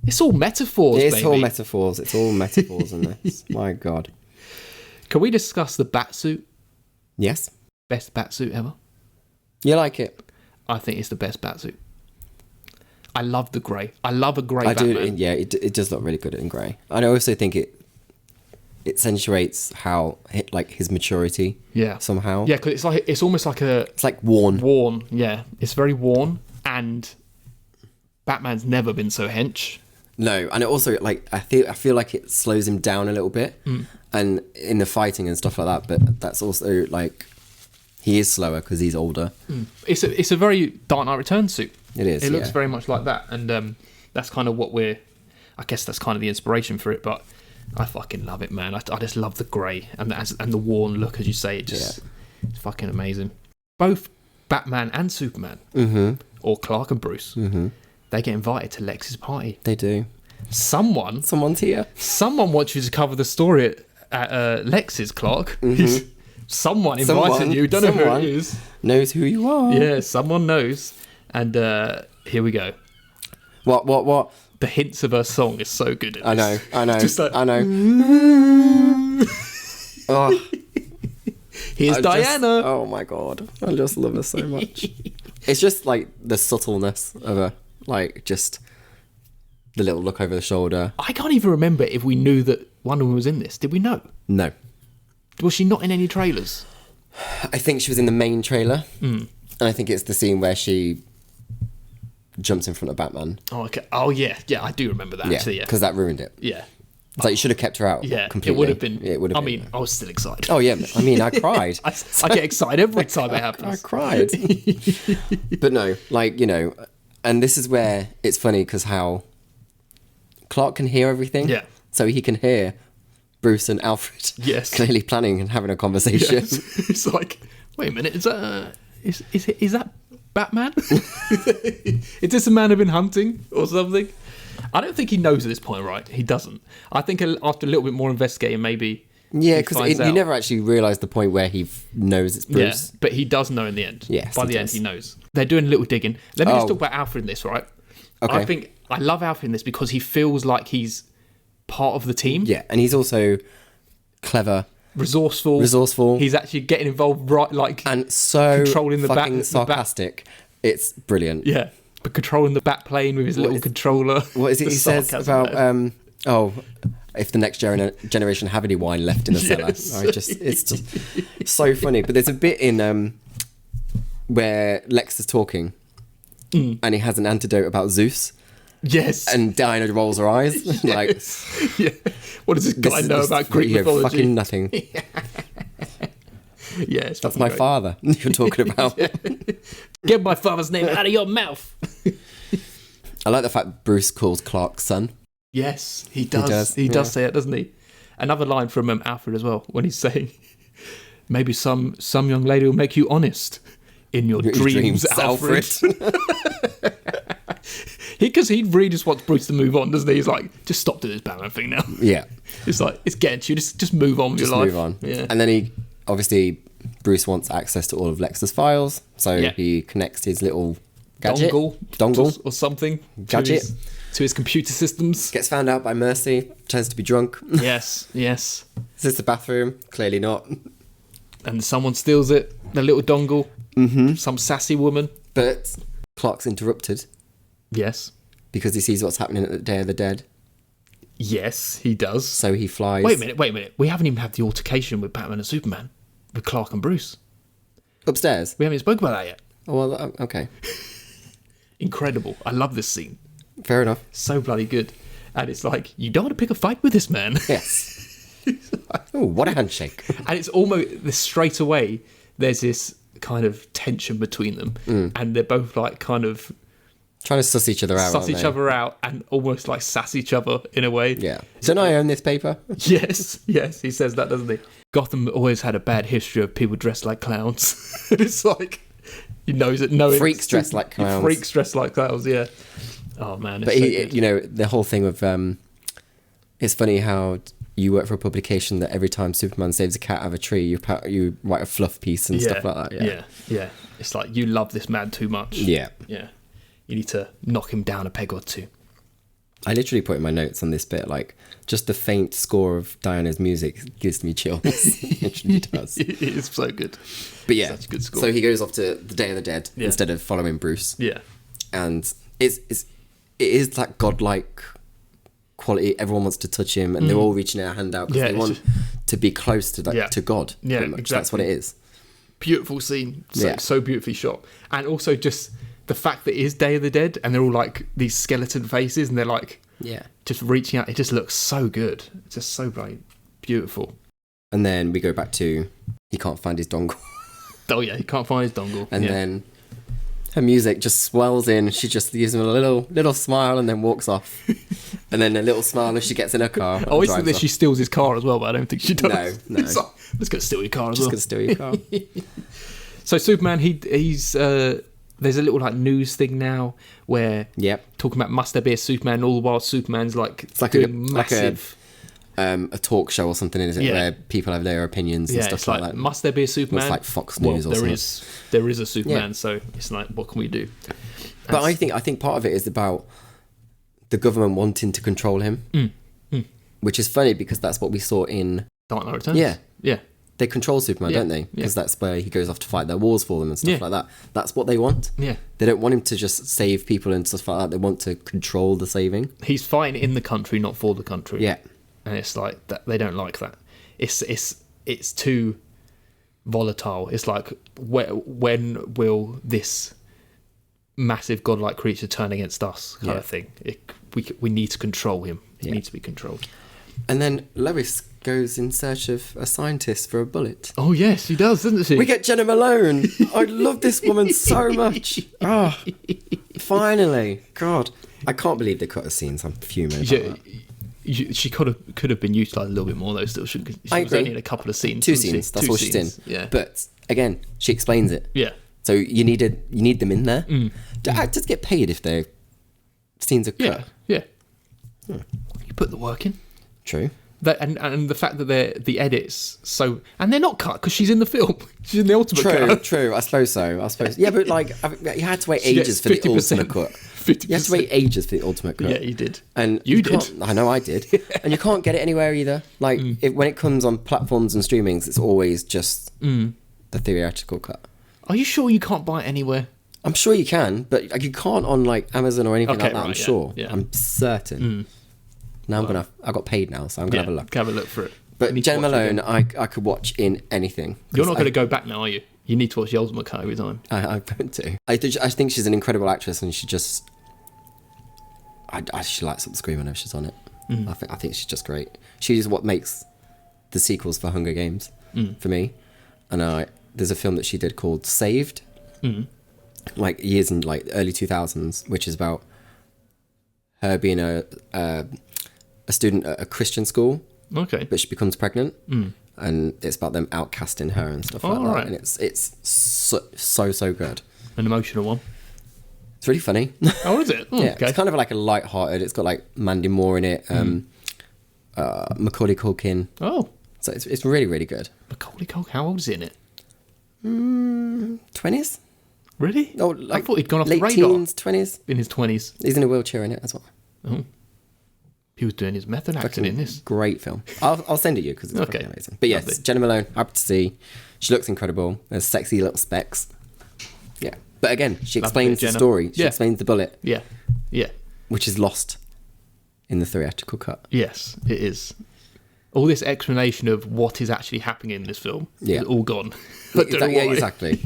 It's all metaphors, It's baby. all metaphors. It's all metaphors in this. My God. Can we discuss the Batsuit? Yes. Best Batsuit ever? You like it? I think it's the best Batsuit. I love the grey. I love a grey I Batman. do. Yeah, it does look really good in grey. And I also think it accentuates how his maturity. Yeah. Somehow. Yeah, because it's almost like It's like worn. Worn, yeah. It's very worn, and Batman's never been so hench. No, and it also I feel like it slows him down a little bit, and in the fighting and stuff like that. But that's also he is slower because he's older. It's a very Dark Knight Returns suit. It is. It looks yeah. very much like that, and that's kind of what I guess that's kind of the inspiration for it. But I fucking love it, man. I just love the grey and the worn look, as you say. It's fucking amazing. Both Batman and Superman, or Clark and Bruce, they get invited to Lex's party. They do. Someone's here. Someone wants you to cover the story at Lex's, Clark. Someone invited you. Don't know who it is. Knows who you are. Yeah, someone knows. And here we go. What? The hints of her song is so good. I know. Just like, I know. Oh, here's Diana. Oh my God. I just love her so much. It's just like the subtleness of her. Just the little look over the shoulder. I can't even remember if we knew that Wonder Woman was in this. Did we know? No. Was she not in any trailers? I think she was in the main trailer. And I think it's the scene where she jumps in front of Batman. Oh, okay. Oh, yeah. Yeah, I do remember that, actually, yeah. Because that ruined it. Yeah. It's you should have kept her out completely. It would have been. It would have been. I mean, I was still excited. Oh, yeah. I mean, I cried. I get excited every time it happens. I cried. But no, and this is where it's funny because how Clark can hear everything. Yeah. So he can hear Bruce and Alfred clearly planning and having a conversation. Yes. It's like, wait a minute, is that Batman? Is this a man who's been hunting or something? I don't think he knows at this point, right? He doesn't. I think after a little bit more investigating, maybe. Yeah, because you never actually realise the point where he knows it's Bruce. Yeah, but he does know in the end. Yes, by the end, he knows. They're doing a little digging. Let me just talk about Alfred in this, right? Okay. I love Alfred in this because he feels like he's part of the team. Yeah, and he's also clever, resourceful. He's actually getting involved, right? And so controlling the fucking bat, sarcastic. It's brilliant. Yeah, but controlling the bat plane with his little controller. What is it he says about? If the next generation have any wine left in the cellar. It's just so funny. But there's a bit in where Lex is talking, and he has an antidote about Zeus. Yes. And Diana rolls her eyes. Yeah. What does this guy know about Greek mythology? Fucking nothing. Yeah, that's my father you're talking about. Get my father's name out of your mouth. I like the fact Bruce calls Clark son. Yes, he does. He does say it, doesn't he? Another line from Alfred as well, when he's saying, maybe some young lady will make you honest in your dreams, Alfred. Because he really just wants Bruce to move on, doesn't he? He's like, just stop doing this Batman thing now. Yeah. It's like, it's getting to you. Just move on with your life. Just move on. Yeah. And then he obviously Bruce wants access to all of Lex's files, so Yeah. he connects his little gadget, dongle or something Gadget. to his computer systems. Gets found out by Mercy, turns to be drunk. Yes. Is this the bathroom? Clearly not. And someone steals it, the little dongle. Some sassy woman. But Clark's interrupted Yes. because he sees what's happening at the Day of the Dead. Yes, he does. So he flies Wait a minute. We haven't even had the altercation with Batman and Superman, with Clark and Bruce. upstairs. We haven't even spoken about that yet. Oh, well, okay. Incredible. I love this scene. Fair enough. So bloody good. And it's like, you don't want to pick a fight with this man. Yes. Oh, what a handshake. And it's almost straight away, there's this kind of tension between them. And they're both like kind of Trying to suss each other out. suss aren't each they? other out and almost like sass each other in a way. Yeah. Don't I own this paper? Yes, he says that, doesn't he? Gotham always had a bad history of people dressed like clowns. It's like, he knows it. Freaks dressed like clowns. Freaks dressed like clowns, yeah. Oh man, it's But so he, good. you know, the whole thing of it's funny how you work for a publication that every time Superman saves a cat out of a tree, you write a fluff piece and stuff like that. Yeah. It's like, you love this man too much. Yeah. You need to knock him down a peg or two. I literally put in my notes on this bit, like, just the faint score of Diana's music gives me chills. It literally does. It is so good. But yeah, Such a good score. so he goes off to the Day of the Dead instead of following Bruce. Yeah. And it is that godlike quality. Everyone wants to touch him, and they're all reaching their hand out because Yeah, they it's want to be close to to God. Yeah, pretty much. exactly. That's what it is. Beautiful scene. Yeah. So beautifully shot. And also just the fact that it is Day of the Dead and they're all like these skeleton faces and they're like just reaching out. It just looks so good. It's just so bright. Beautiful. And then we go back to he can't find his dongle. Oh yeah, he can't find his dongle. And then her music just swells in. She just gives him a little smile and then walks off. And then a little smile as she gets in her car. I always think that she steals his car as well, but I don't think she does. No. It's like, I'm just going to steal your car as Just well. gonna steal your car. So Superman, he's there's a little like news thing now where talking about must there be a Superman, all the while Superman's like It's like doing like massive. a talk show or something, isn't it? Where people have their opinions and stuff it's like that. must there be a Superman? It's like Fox News or something. There is a Superman, so it's like, what can we do? But I think part of it is about the government wanting to control him, which is funny because that's what we saw in Dark Knight Returns. Yeah. They control Superman, don't they? Because that's where he goes off to fight their wars for them and stuff like that. That's what they want. Yeah. They don't want him to just save people and stuff like that. They want to control the saving. He's fighting in the country, not for the country. Yeah. And it's like that they don't like that. It's too volatile. It's like when will this massive godlike creature turn against us kind of thing. We need to control him. He needs to be controlled. And then Lois goes in search of a scientist for a bullet. Oh yes, she does, doesn't she? We get Jenna Malone. I love this woman so much. Oh, finally. God. I can't believe they cut her scenes. I'm fuming about that. She could have been utilised a little bit more though. Still, she was agree. only in a couple of scenes. Two wasn't she? scenes. That's Two all she's in. scenes, Yeah, But again, she explains it. yeah. So you need them in there. Do actors get paid if their scenes are cut? Yeah. You put the work in. True. That, and the fact that the edits and they're not cut because she's in the film. She's in the ultimate cut. True. I suppose so. Yeah, but like you had to wait She ages for the 50%. ultimate cut. 50%. You had to wait ages for the ultimate cut. Yeah, you did. And You did. can't- I know I did. And you can't get it anywhere either. Like when it comes on platforms and streamings, it's always just the theatrical cut. Are you sure you can't buy it anywhere? I'm sure you can, but like, you can't on like Amazon or anything Okay, like that. right, I'm yeah, sure. yeah. I'm certain. Now I got paid now, so I'm gonna have a look. Have a look for it. But You need to Jenna watch it Malone, again. I could watch in anything. You're not going to go back now, are you? You need to watch the ultimate cut every time. I'm going to. I think she's an incredible actress, and she just. She lights up the screen whenever she's on it. I think she's just great. She's what makes the sequels for Hunger Games for me. And there's a film that she did called Saved, like years in like early 2000s, which is about her being a student at a Christian school. Okay. But she becomes pregnant, and it's about them outcasting her and stuff like that. right. And it's so good. An emotional one. It's really funny. Oh, is it? Yeah, Okay. it's kind of like a light-hearted. It's got like Mandy Moore in it, Macaulay Culkin. Oh, So it's really really good. Macaulay Culkin. How old is he in it? 20s? Really? Oh, I thought he'd gone off the late radar. teens, 20s. In his 20s. He's in a wheelchair in it as well. Oh. He was doing his method acting in this. Great film. I'll send it you because it's Okay. fucking amazing. But yes, Lovely. Jenna Malone, happy to see. She looks incredible. There's sexy little specs. Yeah. But again, she explains the Jenna. story. She Yeah. explains the bullet, Yeah. Yeah. which is lost in the theatrical cut. Yes, it is. All this explanation of what is actually happening in this film Yeah. is all gone. I don't know Yeah, why. exactly.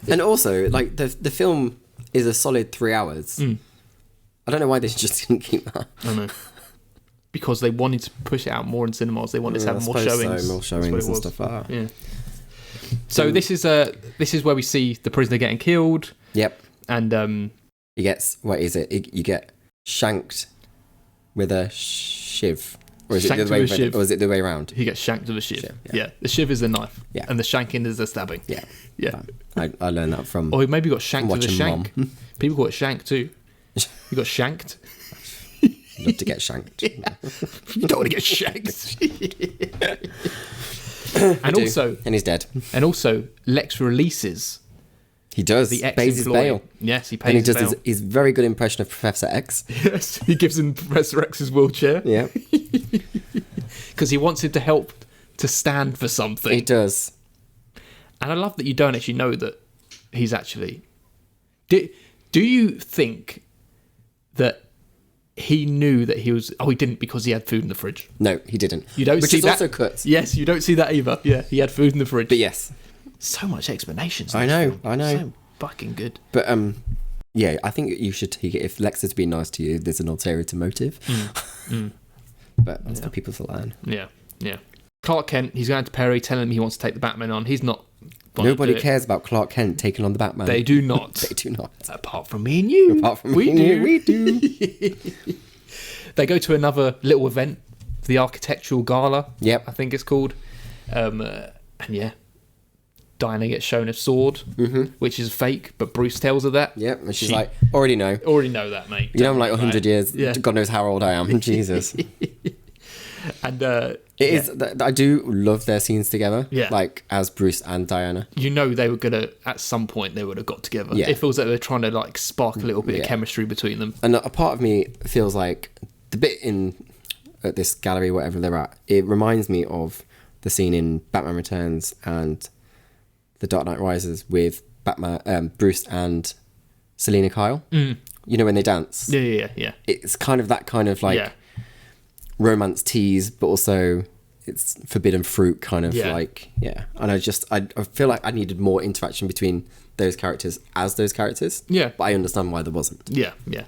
And also, like, the film is a solid 3 hours. I don't know why they just didn't keep that. I know. Because they wanted to push it out more in cinemas. They wanted to I have more suppose so, showings. more That's showings what it and was. stuff like that. Yeah. So this is where we see the prisoner getting killed, Yep. and He gets, what is it? You get shanked with a shiv. Or is it Shanked the other way with a shiv. Or is it the way around? he gets shanked with a shiv. Shiv, Yeah. The shiv is the knife. Yeah. And the shanking is the stabbing. Yeah. Yeah. I learned that from Or he maybe got shanked with a watching shank. Mom. People call it shank too. He got shanked. Love to get shanked. You don't want to get shanked. and Do. also, And he's dead. Lex releases He does. the Pays his ex-employee. bail. Yes, he And he pays his does bail. his very good impression of Professor X. Yes, he gives him Professor X's wheelchair Yeah, because he wants him to help to stand for something. he does. And I love that you don't actually know that he's actually. Do you think that he knew that he was? Oh, he didn't because he had food in the fridge. No, he didn't. You don't Which see is that. also cut. Yes, you don't see that either. Yeah, he had food in the fridge. But yes, So much explanations. in I this know, film. I know. So fucking good. but yeah, I think you should take it. If Lex is being nice to you, there's an ulterior motive. But that's for people to learn. Yeah, yeah. Clark Kent, he's going to Perry, telling him he wants to take the Batman on. He's not. gonna Nobody do it. cares about Clark Kent taking on the Batman. They do not. They do not. Apart from me and you. Apart from we me, do. we do. They go to another little event, the Architectural Gala. Yep. I think it's called. And yeah, Diana gets shown a sword, which is fake, but Bruce tells her that. Yep. And she's She- like, already know. Already know that, mate. You know, I'm like Don't 100 worry years. about it. Yeah. God knows how old I am. Jesus. And It is. I do love their scenes together. Yeah. Like as Bruce and Diana. you know they were gonna at some point they would have got together. Yeah. It feels like they're trying to like spark a little bit of Yeah. chemistry between them. And a part of me feels like the bit at this gallery, whatever they're at, it reminds me of the scene in Batman Returns and The Dark Knight Rises with Bruce and Selena Kyle. You know, when they dance. Yeah. It's kind of that kind of like Yeah. romance tease, but also it's forbidden fruit kind of Yeah. like, yeah. And I feel like I needed more interaction between those characters as those characters. Yeah. But I understand why there wasn't. Yeah. It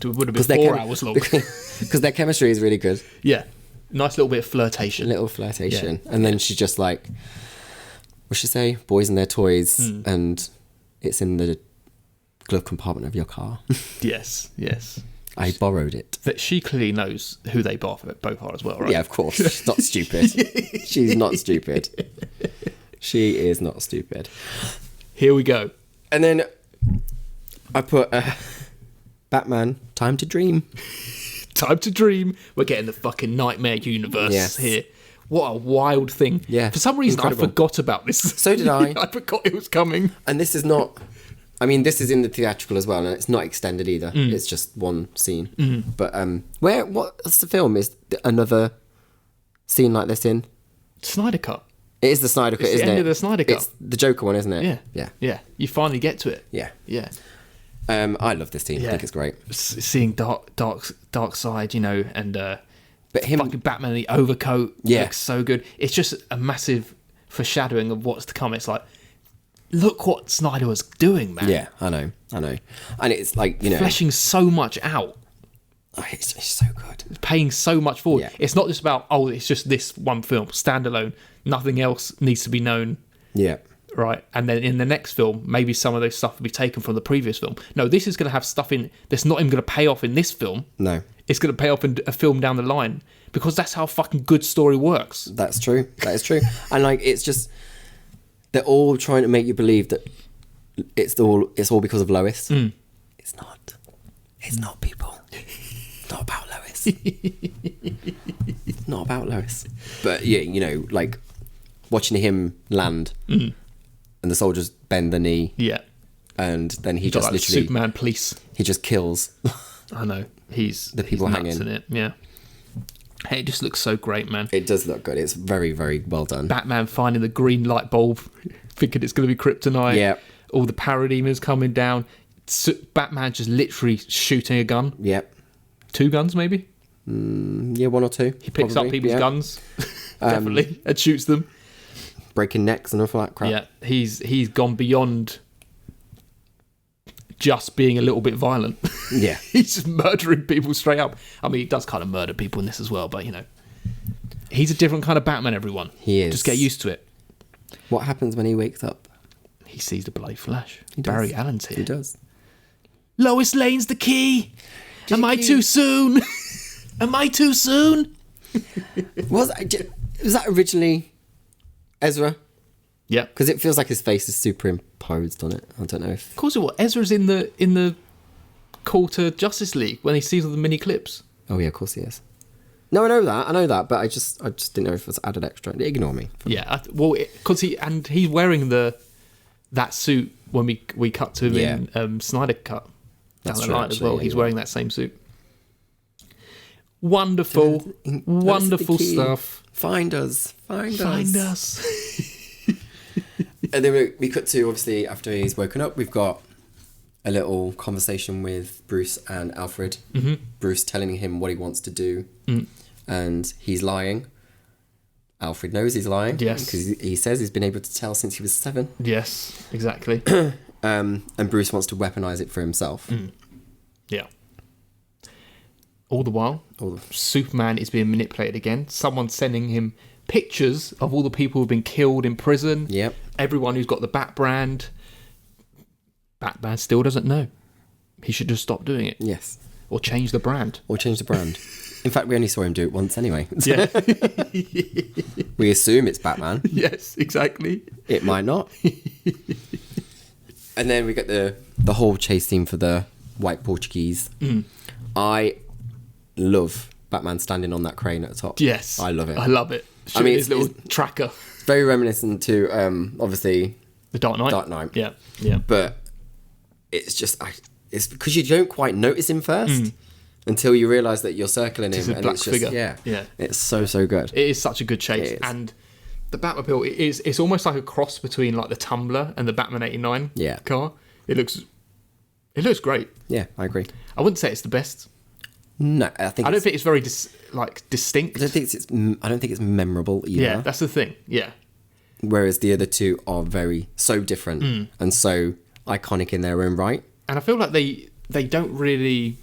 would have been 4 hours long. Because their chemistry is really good. Yeah. Nice little bit of flirtation. A little flirtation. And then she's just like, what's she say? Boys and their toys. And it's in the glove compartment of your car. Yes. I borrowed it. That she clearly knows who they both are as well, right? Yeah, of course. She's not stupid. She's not stupid. She is not stupid. Here we go. And then I put Batman, Time to Dream. Time to dream. We're getting the fucking nightmare universe Yes. here. What a wild thing. Yeah, For some reason, incredible. I forgot about this. So did I. I forgot it was coming. And this is not... I mean, this is in the theatrical as well, and it's not extended either. It's just one scene. But what's the film? Is another scene like this in? Snyder Cut. It is the Snyder Cut, It's the isn't end it? of the Snyder Cut. It's the Joker one, isn't it? Yeah. Yeah. Yeah. You finally get to it. Yeah. Yeah. I love this scene. I Yeah. think it's great. Seeing dark side, you know, and But him... fucking Batman in the overcoat Yeah. looks so good. It's just a massive foreshadowing of what's to come. It's like, look what Snyder was doing, man. Yeah, I know. And it's like, you know... Fleshing so much out. Oh, it's so good. Paying so much forward. Yeah. It's not just about, oh, it's just this one film, standalone. Nothing else needs to be known, Yeah. right? And then in the next film, maybe some of those stuff will be taken from the previous film. No, this is going to have stuff in that's not even going to pay off in this film. No. It's going to pay off in a film down the line because that's how a fucking good story works. That's true. That is true. And like, it's just... They're all trying to make you believe that it's all because of Lois. It's not. It's not, people. It's not about Lois. It's not about Lois. But yeah, you know, like watching him land and the soldiers bend the knee, Yeah. and then he Got just like literally Superman police. he just kills. I know. He's The people he's hanging. nuts in it. Yeah. Hey, it just looks so great, man. It does look good. It's very, very well done. Batman finding the green light bulb, thinking it's going to be kryptonite. Yeah. All the parademons coming down. Batman just literally shooting a gun. Yep. 2 guns, maybe? Yeah, 1 or 2. He picks up people's guns, definitely, and shoots them. Breaking necks and all that crap. Yeah, he's gone beyond just being a little bit violent. Yeah. He's just murdering people straight up. I mean, he does kind of murder people in this as well, but, you know. He's a different kind of Batman, everyone. He is. Just get used to it. What happens when he wakes up? He sees the bloody Flash. He does. Barry Allen's here. He does. Lois Lane's the key. Am I too soon? Am I too soon? Was that originally Ezra? Yeah. Because it feels like his face is superimposed on it. I don't know if... Of course it was. Ezra's in the call to Justice League when he sees all the mini clips. Oh yeah, of course he is. No, I know that, but I just didn't know if it was added extra. Ignore me. Yeah, because he's wearing that suit when we cut to him in Snyder Cut down That's the true, line as well. actually, He's yeah. wearing that same suit. Wonderful, wonderful stuff. Find us. Find us. And then we cut to, obviously, after he's woken up, we've got a little conversation with Bruce and Alfred. Mm-hmm. Bruce telling him what he wants to do, and he's lying. Alfred knows he's lying. Yes. Because he says he's been able to tell since he was 7. Yes, exactly. And Bruce wants to weaponize it for himself. Yeah. All the while, Superman is being manipulated again. Someone's sending him pictures of all the people who've been killed in prison. Yep. Everyone who's got the Bat brand. Batman still doesn't know. He should just stop doing it. Yes. Or change the brand. Or change the brand. In fact, we only saw him do it once anyway. Yeah. We assume it's Batman. Yes, exactly. It might not. And then we get the whole chase scene for the white Portuguese. I love Batman standing on that crane at the top. Yes. I love it. I love it. Shooting his little tracker. It's very reminiscent to, obviously, The Dark Knight. Dark Knight. Yeah, yeah. But it's just, it's because you don't quite notice him first until you realise that you're circling him. It's a and black it's just, figure. Yeah. It's so good. It is such a good chase. It is. And the Batmobile, it's almost like a cross between like the Tumbler and the Batman 89 car. It looks great. Yeah, I agree. I wouldn't say it's the best. No, I don't think it's very distinct. I don't think it's memorable either. Yeah, that's the thing. Yeah. Whereas the other two are so different and so iconic in their own right. And I feel like they don't really...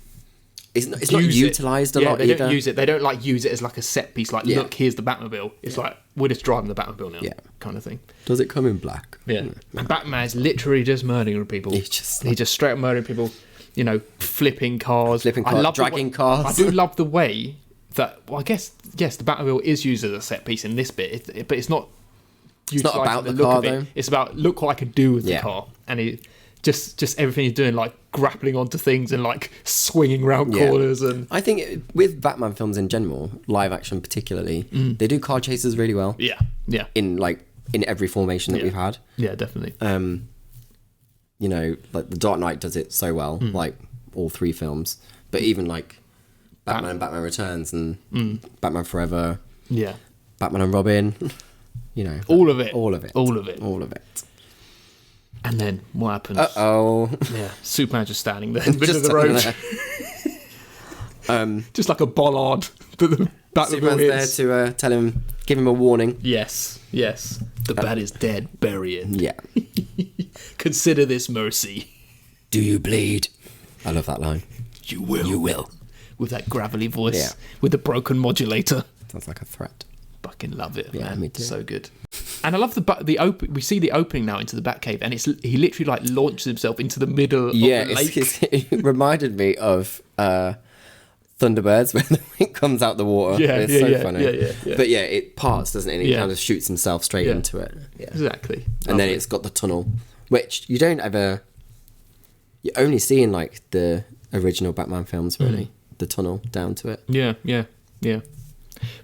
It's not utilised a lot either. They don't use it. They don't use it as like a set piece. Like, look, here's the Batmobile. It's like, we're just driving the Batmobile now, kind of thing. Does it come in black? Yeah. And Batman's literally just murdering people. He's just straight up murdering people. You know, flipping cars. Dragging cars. I do love the way that, well, I guess, yes, the Batmobile is used as a set piece in this bit, but it's not... It's not about the look car, of it. though. It's about, look what I can do with the car. And it just everything he's doing, like grappling onto things and like swinging around corners. And I think with Batman films in general, live action particularly, they do car chases really well. Yeah, yeah. In every formation that we've had. Yeah, definitely. You know, like The Dark Knight does it so well, like all 3 films. But even like Batman and Batman Returns and Batman Forever. Yeah. Batman and Robin. You know. All of it. All of it. All of it. All of it. And then what happens? Uh-oh. Yeah. Superman just standing there in the middle of the road. Just like a bollard that the Batmobile Superman's there to tell him, give him a warning. Yes, yes. The Bat is dead. Bury it. Yeah. Consider this mercy. Do you bleed? I love that line. You will. You will. With that gravelly voice. Yeah. With the broken modulator. Sounds like a threat. Fucking love it, Yeah, man. me too. So good. And I love we see the opening now into the Batcave, and he literally like launches himself into the middle of the lake. It reminded me of Thunderbirds when the wing comes out the water. Yeah, it's yeah, so yeah, funny. yeah. But yeah, it parts, doesn't it? And he Yeah. kind of shoots himself straight into it. Yeah. Exactly. And then it's got the tunnel, which you only see in like the original Batman films, really. The tunnel down to it. Yeah, yeah, yeah.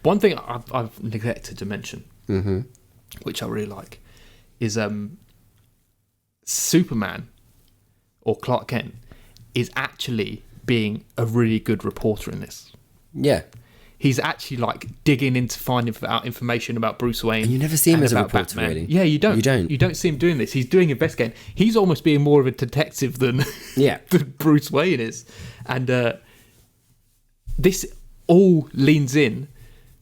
One thing I've neglected to mention, which I really like, is Superman or Clark Kent is actually being a really good reporter in this. Yeah. He's actually like digging into finding out information about Bruce Wayne. And you never see him and as a about reporter, Batman. really. Yeah, you don't. You don't. You don't see him doing this. He's doing investigating. He's almost being more of a detective than, Yeah. than Bruce Wayne is. And this all leans in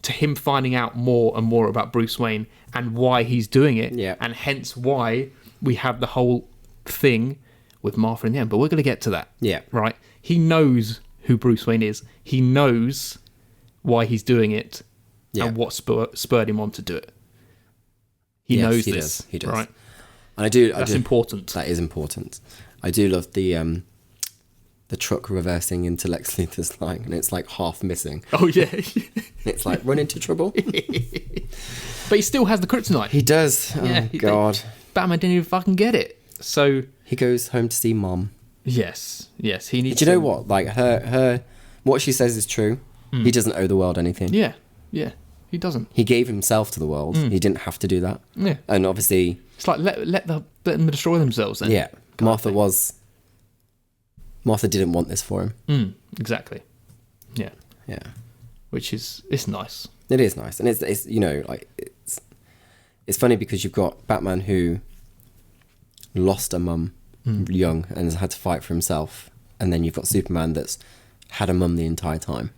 to him finding out more and more about Bruce Wayne and why he's doing it. Yeah. And hence why we have the whole thing with Martha in the end. But we're going to get to that. Yeah. Right? He knows who Bruce Wayne is. He knows why he's doing it and what spurred him on to do it. He knows he this. Does. He does. Right? And That's important. That is important. I do love the truck reversing into Lex Luthor's line, and it's like half missing. Oh, yeah. It's like, run into trouble. But he still has the kryptonite. He does. Yeah, Oh, God. Batman didn't even fucking get it. So, He goes home to see Mom. yes, he needs Do you know what? Like, her what she says is true. He doesn't owe the world anything. Yeah, he doesn't. He gave himself to the world. He didn't have to do that. Yeah. And obviously, It's like, let them destroy themselves then. yeah, Martha didn't want this for him. Exactly. Yeah. Yeah. Which is, it's nice. It is nice. And it's you know, like, it's funny because you've got Batman who lost a mum young and has had to fight for himself. And then you've got Superman that's had a mum the entire time.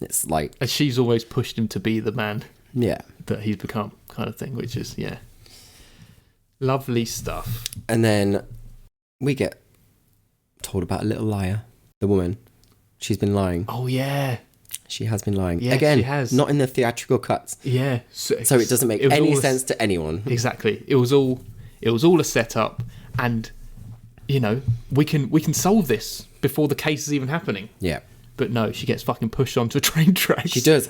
It's like... And she's always pushed him to be the man Yeah. that he's become, kind of thing, which is, lovely stuff. And then we get told about a little liar. The woman. She's been lying. Oh, yeah. She has been lying. Yeah, Again, she has. not in the theatrical cuts. Yeah. So it doesn't make any sense to anyone. Exactly. It was all a setup, and you know, we can solve this before the case is even happening. Yeah. But no, she gets fucking pushed onto a train track. She does.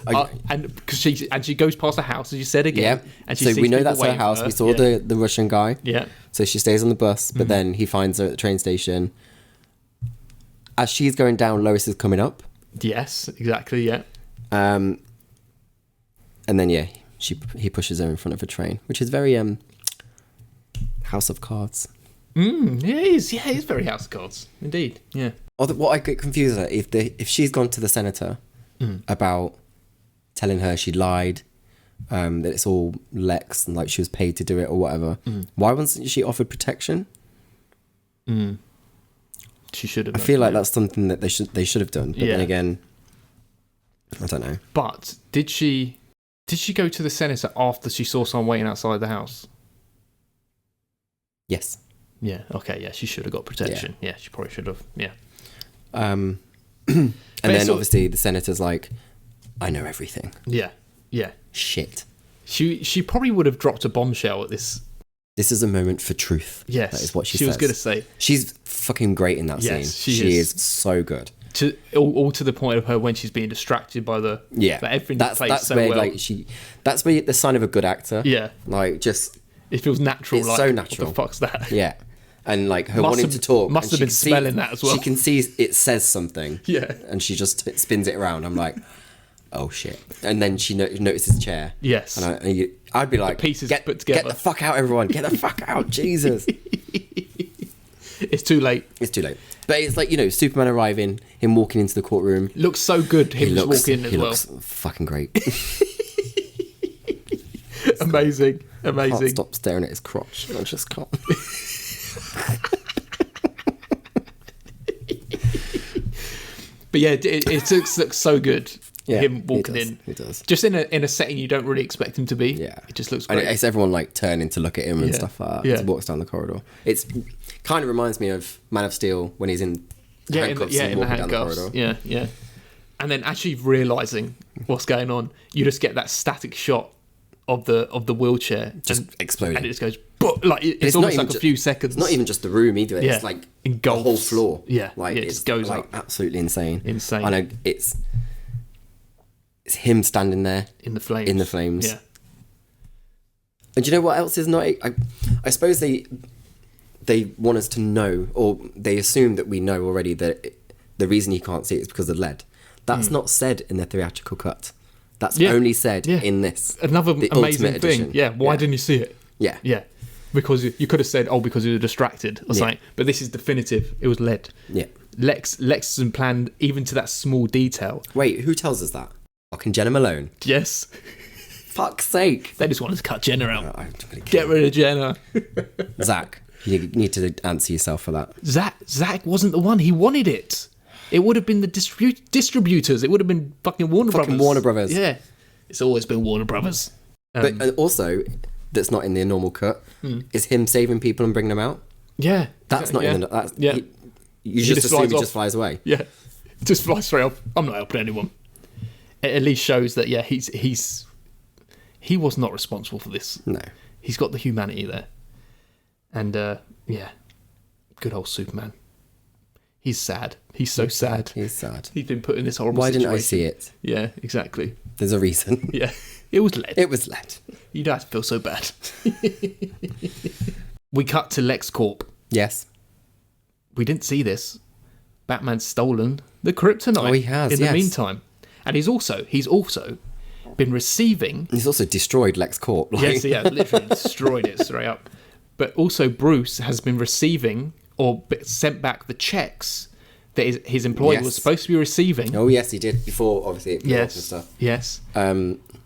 And because she goes past the house, as you said again. Yeah. And she So sees we know people that's her waiting for house. her. We saw the Russian guy. Yeah. So she stays on the bus, but then he finds her at the train station. As she's going down, Lois is coming up. Yes, exactly. Yeah. And then he pushes her in front of a train, which is very House of Cards. Yeah, he's very House of Cards, indeed. Yeah. What I get confused at if she's gone to the senator about telling her she lied, that it's all Lex and like she was paid to do it or whatever. Why wasn't she offered protection? She should have. I feel like that's something that they should have done. But then again, I don't know. But did she go to the senator after she saw someone waiting outside the house? Yes. Yeah. Okay. Yeah. She should have got protection. Yeah. She probably should have. Yeah. And then obviously the senator's like, I know everything. Yeah. Yeah. Shit. She probably would have dropped a bombshell at this. This is a moment for truth. Yes. That is what she says. was going to say. She's fucking great in that scene. She is so good. All to the point of her when she's being distracted by the everything that's so where well. like that's where the sign of a good actor. Yeah. Like just it feels natural. It's like, so natural. What the fuck's that? Yeah. And like her wanting to talk. Must have been smelling that as well. She can see it says something. Yeah. And she just spins it around. I'm like, oh shit. And then she notices the chair. Yes. And I'd be like, the pieces put together. Get the fuck out, everyone. Get the fuck out. Jesus. It's too late. It's too late. But it's like, Superman arriving, him walking into the courtroom. Looks so good, him just walking in as well. He looks fucking great. Amazing. Can't stop staring at his crotch. I just can't. But yeah, it looks so good. Yeah, him walking in. He does. Just in a setting you don't really expect him to be. Yeah. It just looks great. And it's everyone like turning to look at him and stuff like that as he walks down the corridor. It's kind of reminds me of Man of Steel when he's in handcuffs and walking down the corridor. Yeah, yeah. And then actually realising what's going on, you just get that static shot of the wheelchair Just exploding. and it just goes like it's almost like a few seconds. It's not even just the room either. Yeah. It's like Engulfs. the whole floor. Yeah, like it it's just goes like up. absolutely insane. Insane. I know it's him standing there in the flames. Yeah. And do you know what else is not? I suppose they want us to know, or they assume that we know already that the reason you can't see it is because of lead. That's not said in the theatrical cut. That's only said in this. Another the amazing Ultimate thing. Edition. Yeah. Why didn't you see it? Yeah. Yeah. because you could have said, oh, because you were distracted or something. But this is definitive. It was lead. Yeah. Lex hasn't planned even to that small detail. Wait, who tells us that? Fucking Jenna Malone. Yes. Fuck's sake. They just wanted to cut Jenna out. I'm gonna Get rid of Jenna. Zach, you need to answer yourself for that. Zach wasn't the one. He wanted it. It would have been the distributors. It would have been fucking Warner Brothers. Warner Brothers. Yeah. It's always been Warner Brothers. But also, that's not in the normal cut, is him saving people and bringing them out. Yeah. That's not in the... That's, yeah. You just assume flies he off. just flies away. Yeah. Just flies straight off. I'm not helping anyone. It at least shows that, yeah, he was not responsible for this. No. He's got the humanity there. And, yeah. Good old Superman. He's sad. He's so sad. He's sad. He's been put in this horrible Why situation. didn't I see it? Yeah, exactly. There's a reason. Yeah. It was lead. It was lead. You don't have to feel so bad. We cut to LexCorp. Yes. We didn't see this. Batman's stolen the kryptonite. Oh, he has, in the yes. meantime. And he's also been receiving... He's also destroyed LexCorp. Like. Yes, yeah, literally destroyed it straight up. But also Bruce has been receiving or sent back the checks that his employee Yes. was supposed to be receiving. Oh, yes, he did. Before, obviously, it blew up and stuff. Yes.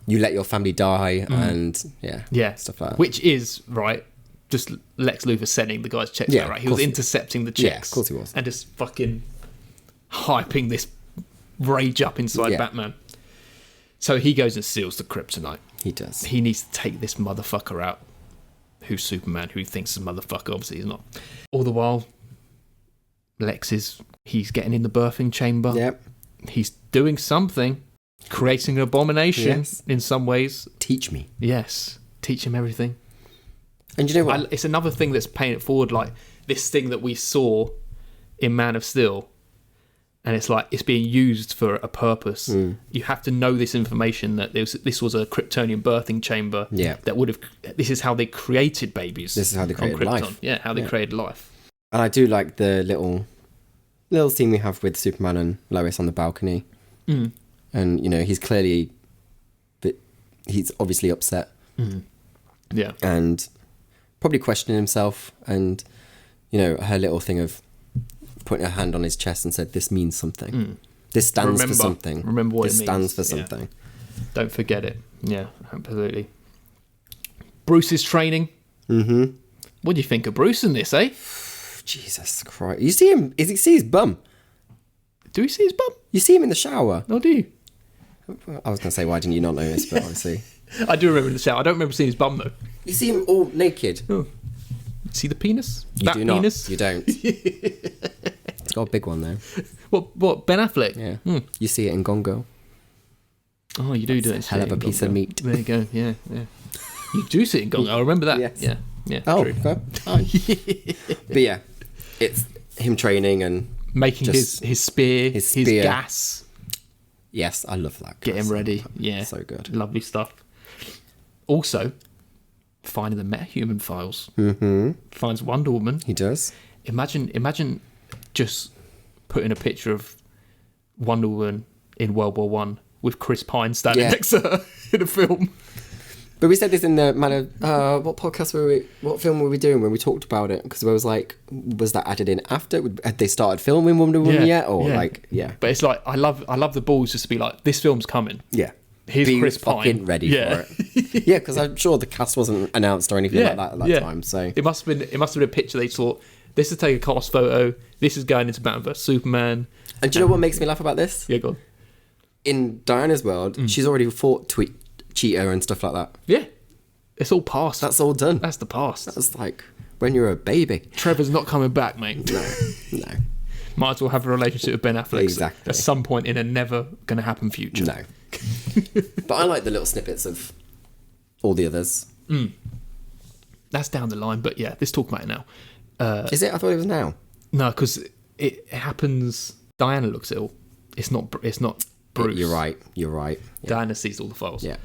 You let your family die and, Yeah. stuff like that. Which is, right, just Lex Luthor sending the guy's checks Yeah, out, right? He of was course he- intercepting the checks. Yeah, of course he was. And just fucking hyping this rage up inside Yeah. Batman. So he goes and steals the kryptonite. He does. He needs to take this motherfucker out. Who's Superman, who he thinks is a motherfucker. Obviously he's not. All the while, he's getting in the birthing chamber. Yep. He's doing something. Creating an abomination Yes. in some ways. Teach me. Yes. Teach him everything. And you know what? It's another thing that's paying it forward, like this thing that we saw in Man of Steel. And it's like it's being used for a purpose. You have to know this information that this was a Kryptonian birthing chamber. Yeah. That would have. This is how they created babies. This is how they on created Krypton. life. Yeah, how they created life. And I do like the little scene we have with Superman and Lois on the balcony. And, you know, he's obviously upset. Yeah. And probably questioning himself. And, you know, her little thing of putting her hand on his chest and said, this means something. This stands for something. Remember what this it means. stands for Yeah. something. Don't forget it. Yeah, absolutely. Bruce's training. Mm-hmm. What do you think of Bruce in this, eh? Jesus Christ. You see him, you see his bum. Do we see his bum? You see him in the shower. Oh, do you? I was going to say, why didn't you not notice? But obviously. I do remember in the shower. I don't remember seeing his bum, though. You see him all naked. Oh. See the penis? You that do not. penis? You don't. It's got a big one, though. What, Ben Affleck? Yeah. You see it in Gongo. Oh, you do do it. Hell of a piece of meat. There you go. Yeah, yeah. You do see it in Gong. I remember that. Yes. Yeah, yeah. Oh, true. fine. But yeah, it's him training and Making just his spear, his his spear. gas. yes, I love that. Get him ready. Yeah. So good. Lovely stuff. Also, finding the metahuman files. Mm-hmm. Finds Wonder Woman. He does. Imagine just putting a picture of Wonder Woman in World War One with Chris Pine standing Yeah. next to her in a film. But we said this in the matter. What podcast were we? What film were we doing when we talked about it? Because I was like, was that added in after? Had they started filming Wonder Woman yet? Or like, yeah. But it's like I love the balls just to be like, this film's coming. Yeah. Here's Be Chris fucking Pine. ready Yeah. for it. Yeah, because I'm sure the cast wasn't announced or anything like that at that time. So it must have been a picture they thought, this is take a cast photo. This is going into Batman vs Superman. and do you know what makes me laugh about this? Yeah, go on. In Diana's world, she's already fought Cheetah and stuff like that. Yeah, it's all past. That's all done. That's the past. That's like when you're a baby. Trevor's not coming back, mate. No. Might as well have a relationship with Ben Affleck Exactly. at some point in a never going to happen future. No. But I like the little snippets of all the others. That's down the line, but yeah, let's talk about it now. Is it? I thought it was now. No, because it happens. Diana looks ill. It's not Bruce. You're right. Yeah. Diana sees all the files. Yeah.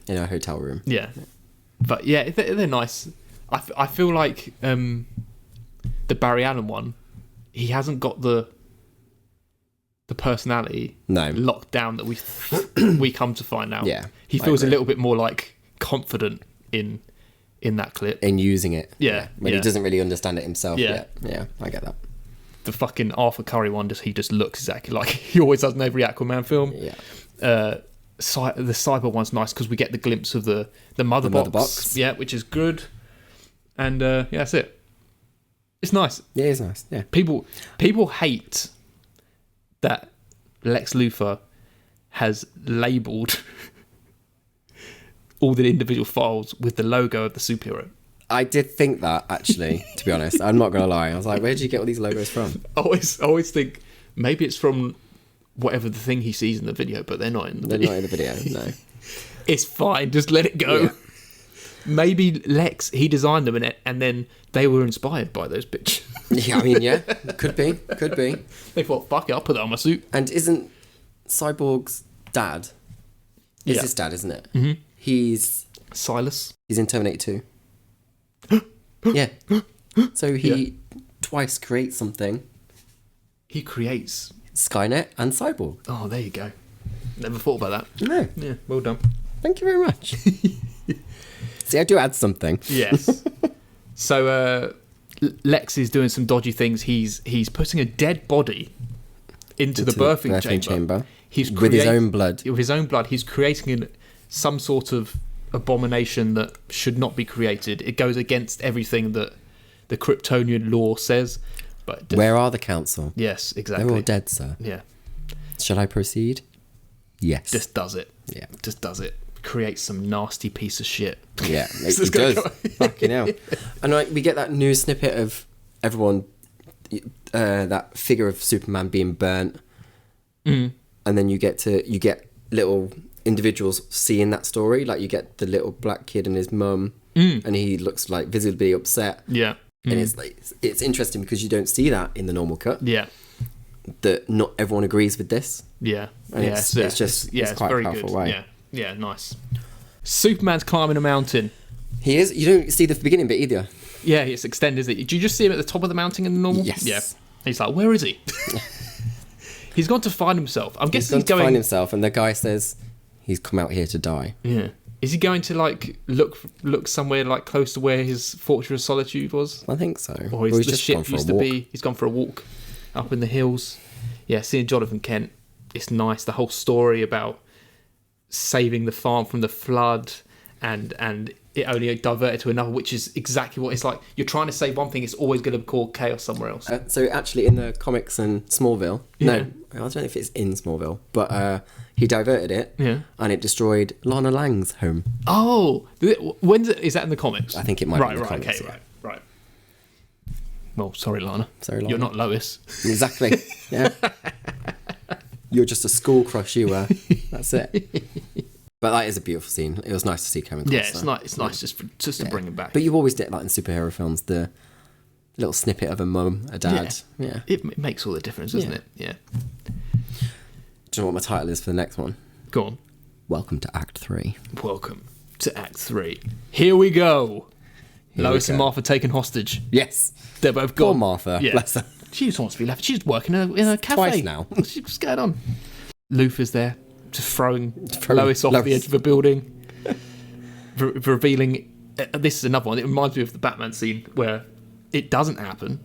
In a hotel room. Yeah. But yeah, they're nice. I feel like the Barry Allen one, he hasn't got the personality locked down that we come to find out. Yeah, he I feels a agree. little bit more like confident in in that clip. in using it. Yeah, When yeah. he doesn't really understand it himself. Yeah. Yeah, I get that. The fucking Arthur Curry one, he just looks exactly like he always does in every Aquaman film. Yeah. The cyber one's nice because we get the glimpse of the mother box. Yeah, which is good. And yeah, that's it. It's nice. Yeah, it's nice. Yeah. People hate that Lex Luthor has labelled all the individual files with the logo of the superhero. I did think that, actually, to be honest. I'm not going to lie. I was like, where did you get all these logos from? I always think maybe it's from whatever the thing he sees in the video, but they're not in the They're video. not in the video, no. It's fine, just let it go. Yeah. Maybe Lex, he designed them and then they were inspired by those pictures. Yeah, I mean, yeah. Could be. They thought, fuck it, I'll put that on my suit. And isn't Cyborg's dad? It's Yeah. his dad, isn't it? Mm-hmm. He's Silas. in Terminator 2. Yeah. So he twice creates something. He creates. Skynet and Cyborg. Oh, there you go. Never thought about that. No. Yeah, well done. Thank you very much. See, I do add something. Yes. So Lex is doing some dodgy things. He's putting a dead body into the birthing chamber. With his own blood. With his own blood, he's creating some sort of abomination that should not be created. It goes against everything that the Kryptonian law says. But Where are the council? yes, exactly. They're all dead, sir. Yeah, Shall I proceed? Yes. just does it. Yeah. Just does it. Creates some nasty piece of shit. Yeah, This it is gonna does. go- Fucking hell. And like, we get that new snippet of everyone, that figure of Superman being burnt, and then you get little individuals seeing that story. Like you get the little black kid and his mum, and he looks like visibly upset. Yeah. And it's like it's interesting because you don't see that in the normal cut. Yeah. That not everyone agrees with this. Yeah. And yeah. it's just it's quite a very powerful good. way. Yeah. Yeah. Nice. Superman's climbing a mountain. He is. You don't see the beginning bit either. Yeah, it's extended. Is it? Did you just see him at the top of the mountain in the normal? Yes. Yeah. He's like, where is he? He's gone to find himself. I'm guessing he's to going. find himself, and the guy says he's come out here to die. Yeah. Is he going to like look somewhere like close to where his Fortress of Solitude was? I think so. Or is he's the just ship gone for a used to walk. be? He's gone for a walk up in the hills. Yeah, seeing Jonathan Kent, it's nice. The whole story about saving the farm from the flood, and it only diverted to another, which is exactly what it's like. You're trying to save one thing, it's always going to cause chaos somewhere else. So actually, in the comics in Smallville, no, I don't know if it's in Smallville, but he diverted it, and it destroyed Lana Lang's home. Oh, when's it? Is that in the comics? I think it might be in the comics, okay, yeah. right. Well, sorry, Lana. Sorry, Lana. You're not Lois. Exactly. Yeah. You're just a school crush. You were. That's it. But that is a beautiful scene. It was nice to see Kevin Costner. Yeah, it's nice. It's nice just to bring him back. But you always get that in superhero films, the little snippet of a mum, a dad. Yeah. It makes all the difference, doesn't it? Yeah. Do you know what my title is for the next one? Go on. Welcome to Act 3. Welcome to Act 3. Here we go. Here Lois we and go. Martha taking hostage. Yes. They're both Poor gone. Martha. Yeah. Bless her. She just wants to be left. She's working in a cafe. Twice now. What's going on? Luther's there, just throwing Throwing Lois off the Lois. edge of a building, revealing... this is another one. It reminds me of the Batman scene where it doesn't happen,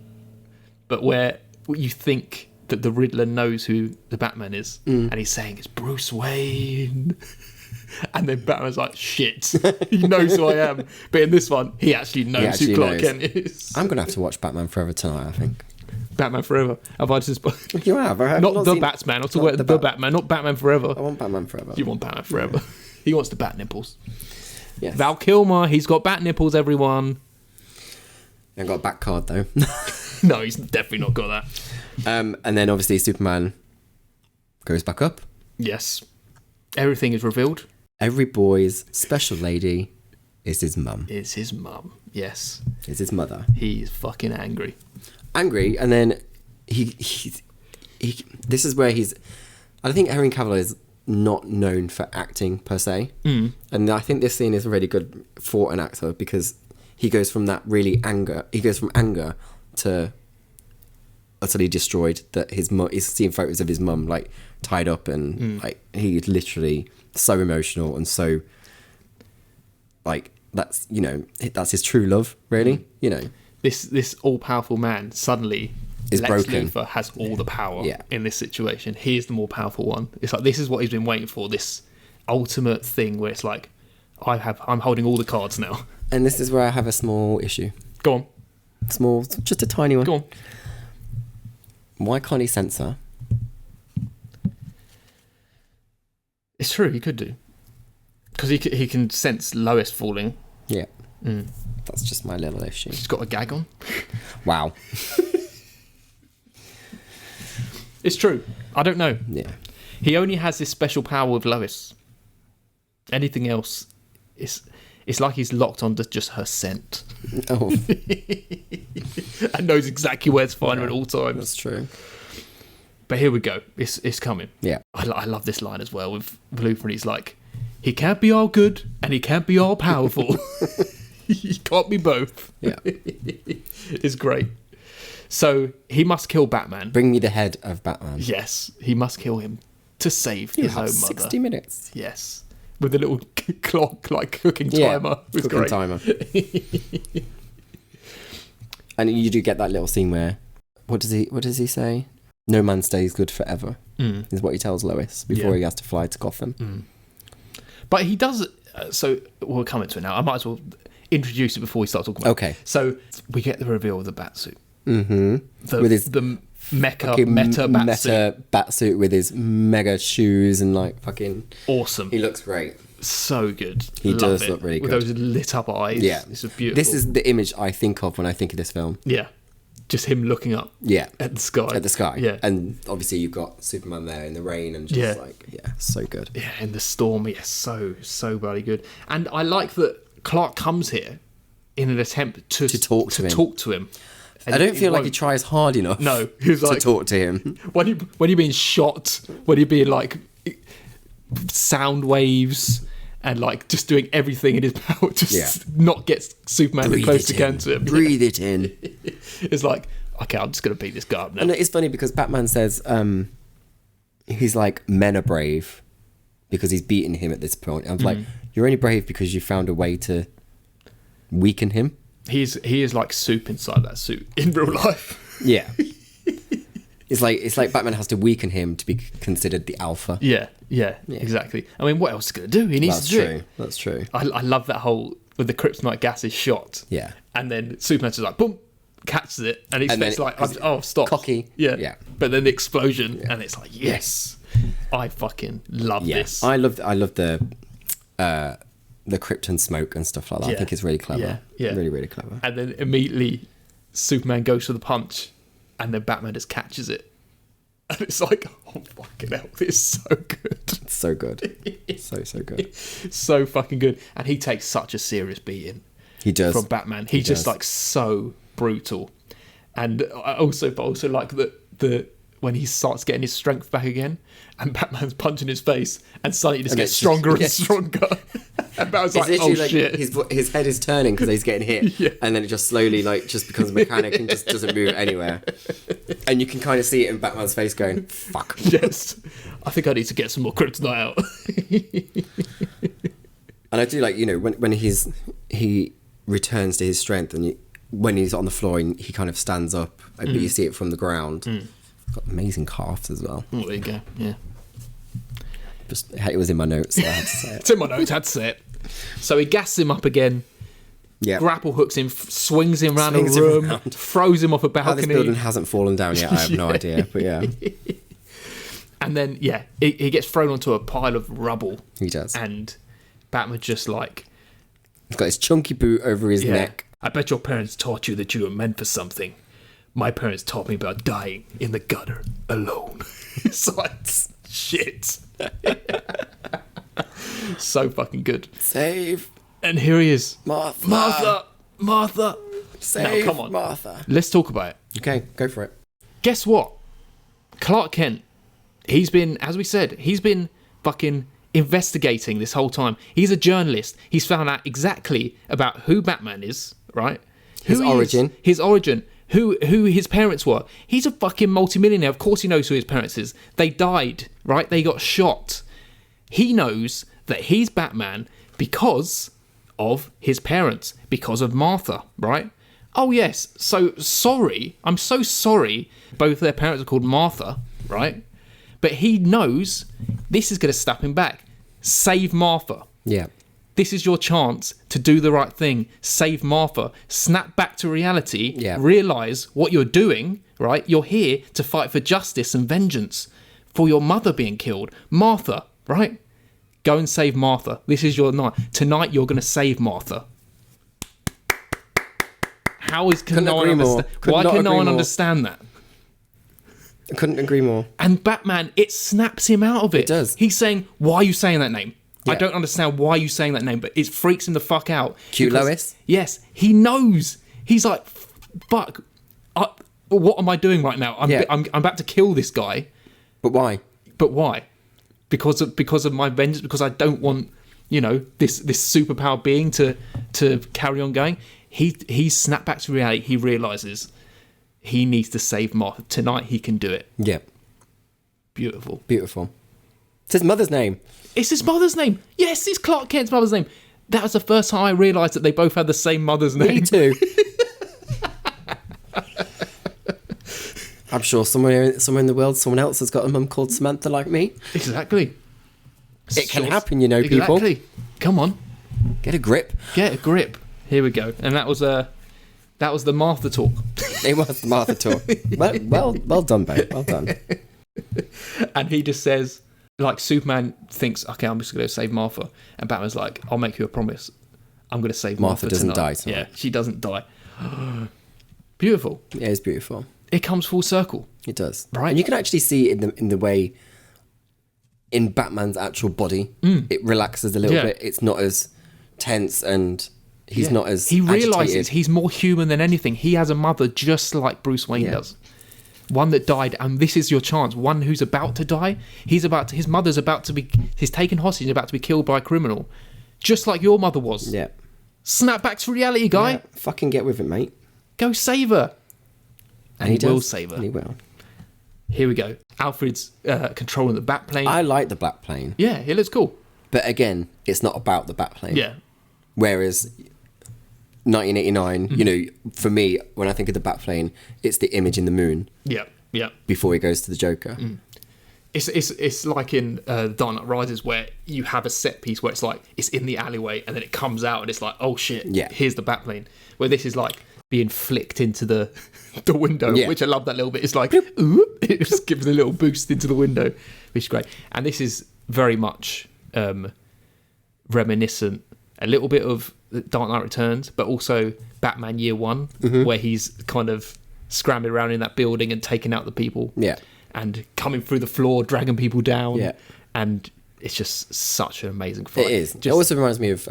but where you think that the Riddler knows who the Batman is, and he's saying it's Bruce Wayne. And then Batman's like, shit, he knows who I am. But in this one, he actually knows actually who Clark knows. Kent is. I'm going to have to watch Batman Forever tonight, I think. Batman Forever. Have I just... You have. I have Not the seen- Batman. I'll talk not about the the Batman, not Batman Forever. I want Batman Forever. You want Batman Forever. He wants the bat nipples. Yes. Val Kilmer, he's got bat nipples, everyone. I got a back card, though. No, he's definitely not got that. And then, obviously, Superman goes back up. Yes. Everything is revealed. Every boy's special lady is his mum. It's his mum. Yes. Is his mother. He's fucking angry. Angry, and then he this is where he's... I think Henry Cavill is not known for acting, per se. And I think this scene is really good for an actor, because he goes from that really anger... He goes from anger to utterly destroyed, that his mum... He's seeing photos of his mum, like, tied up, and like he's literally so emotional and so, like, that's, you know, that's his true love, really. You know, This all-powerful man suddenly is Lex broken. Luthor has all the power Yeah. in this situation. He is the more powerful one. It's like this is what he's been waiting for. This ultimate thing where it's like, I'm holding all the cards now. And this is where I have a small issue. Go on, Small, just a tiny one. go on. Why can't he censor? It's true, he could do. Because he can sense Lois falling. Yeah. That's just my little issue. She's got a gag on. Wow. It's true. I don't know. Yeah. He only has this special power with Lois. Anything else, it's like he's locked onto just her scent. Oh, And knows exactly where to find her at all times. that's true. But here we go. It's coming. Yeah. I love this line as well with Luthor. He's like, he can't be all good and he can't be all powerful. He can't be both. Yeah. It's great. So he must kill Batman. Bring me the head of Batman. Yes, he must kill him to save You his have own 60 mother. minutes. Yes, with a little clock, like cooking Yeah, timer. It was cooking great. timer. And you do get that little scene where, what does he say? No man stays good forever, is what he tells Lois before Yeah. he has to fly to Gotham. But he does. So we'll come into it now. I might as well introduce it before we start talking about it. Okay. So we get the reveal of the Batsuit. Mm-hmm. With his the meta fucking Batsuit. meta batsuit with his mega shoes and like fucking. Awesome. He looks great. So good. He Love does it. look really With good. those lit up eyes. Yeah. It's a beautiful. This is the image I think of when I think of this film. Yeah. Just him looking up Yeah. at the sky. At the sky. Yeah. And obviously you've got Superman there in the rain and just Yeah. like, yeah, so good. Yeah, in the storm. Yeah, so bloody good. And I like that Clark comes here in an attempt to talk to him. Talk to him. And I don't feel like he won't. tries hard enough No, he's to like talk to him. when you're being shot, when you're being like sound waves and like just doing everything in his power to Yeah. not get Superman the closest he can to him. Breathe it in. It's like, okay, I'm just gonna beat this guy up now. And it's funny because Batman says he's like, men are brave because he's beaten him at this point. I'm like, you're only brave because you found a way to weaken him. He is like soup inside that suit in real life. Yeah. It's like Batman has to weaken him to be considered the alpha. Yeah, exactly. I mean, what else is he gonna do? He needs That's to do true. it. That's true. I love that whole with the kryptonite gas is shot. Yeah. And then Superman's just like boom, catches it, and he's And then like, it- oh, stop. cocky. Yeah. Yeah. But then the explosion, and it's like, yes, I fucking love this. I love the Krypton smoke and stuff like that. I Yeah. think it's really clever. Yeah. Really, really clever. And then immediately Superman goes for the punch, and then Batman just catches it. And it's like, oh fucking hell, this is so good. It's so good. so good. So fucking good. And he takes such a serious beating He does. from Batman. He's just does. like so brutal. And I also like the when he starts getting his strength back again, and Batman's punching his face, and suddenly he just And gets it's just- stronger and yes. stronger. And Batman's It's like, oh literally shit. his head is turning because he's getting hit, Yeah. and then it just slowly just becomes a mechanic and just doesn't move anywhere. And you can kind of see it in Batman's face going, "Fuck." Yes. I think I need to get some more kryptonite out. And I do like, when he returns to his strength, and when he's on the floor and he kind of stands up, but you see it from the ground. Got amazing calves as well. Oh, there you go. Yeah. Just it was in my notes, so I had to say it. It's in my notes, had to say it. So he gasses him up again, Yeah. grapple hooks him, swings him around Swings the him room, around. throws him off a How this balcony. building hasn't fallen down yet, I have no idea. But yeah, And then, he gets thrown onto a pile of rubble. he does. And Batman just like, He's got his chunky boot over his neck. I bet your parents taught you that you were meant for something. My parents taught me about dying in the gutter alone. It's like, shit. So fucking good. Save And here he is. Martha. Martha. Save come on. Martha. Let's talk about it. Okay, go for it. Guess what? Clark Kent, he's been, as we said, he's been fucking investigating this whole time. He's a journalist. He's found out exactly about who Batman is, right? His Who he is, origin. his origin. Who his parents were. He's a fucking multimillionaire. Of course he knows who his parents is. They died, right? They got shot. He knows that he's Batman because of his parents because of Martha, right? Oh, yes. So sorry. I'm so sorry. Both their parents are called Martha, right? But he knows this is going to snap him back. Save Martha. Yeah. This is your chance to do the right thing. Save Martha. Snap back to reality. Yeah. Realise what you're doing, right? You're here to fight for justice and vengeance for your mother being killed. Martha, right? Go and save Martha. This is your night. Tonight you're going to save Martha. How is can no one understand? Why can no one understand that? I couldn't agree more. And Batman, it snaps him out of it. It does. He's saying, "Why are you saying that name? Yeah. I don't understand why you saying that name." But it freaks him the fuck out. Cute because- Lois? Yes, he knows. He's like, "Fuck, what am I doing right now? I'm about to kill this guy." But why? But why? Because of my vengeance. Because I don't want, this superpower being to carry on going. He's snapped back to reality. He realizes he needs to save Martha. Tonight he can do it. Yeah. Beautiful. Beautiful. It's his mother's name. It's his mother's name. Yes, it's Clark Kent's mother's name. That was the first time I realised that they both had the same mother's name. Me too. I'm sure somewhere in the world, someone else has got a mum called Samantha like me. Exactly. It can happen, people. Exactly. Come on. Get a grip. Get a grip. Here we go. And that was the Martha talk. It was the Martha talk. Well done, babe. Well done. And he just says, like, Superman thinks, okay, I'm just going to save Martha. And Batman's like, I'll make you a promise. I'm going to save Martha. Martha doesn't tonight. die tonight. Yeah, she doesn't die. Beautiful. It is beautiful. It comes full circle. It does. Right. And you can actually see in the way in Batman's actual body, it relaxes a little bit. It's not as tense and he's not as He realises agitated. he's more human than anything. He has a mother just like Bruce Wayne does. One that died, and this is your chance. One who's about to die. His mother's about to be. He's taken hostage, about to be killed by a criminal, just like your mother was. Yeah. Snap back to reality, guy. Yeah, fucking get with it, mate. Go save her. And he will save her. And he will. Here we go. Alfred's controlling the Batplane. I like the Batplane. Yeah, it looks cool. But again, it's not about the Batplane. Yeah. Whereas 1989, for me, when I think of the Batplane, it's the image in the moon. Yeah. Yeah. Before he goes to the Joker. It's like in Dark Knight Rises, where you have a set piece where it's like it's in the alleyway and then it comes out and it's like, oh shit, here's the Batplane. Where this is like being flicked into the window, which I love that little bit. It's like, ooh, it just gives a little boost into the window, which is great. And this is very much reminiscent, a little bit of Dark Knight Returns, but also Batman Year One, where he's kind of scrambling around in that building and taking out the people. Yeah. And coming through the floor, dragging people down. Yeah. And it's just such an amazing fight. It is. It also reminds me of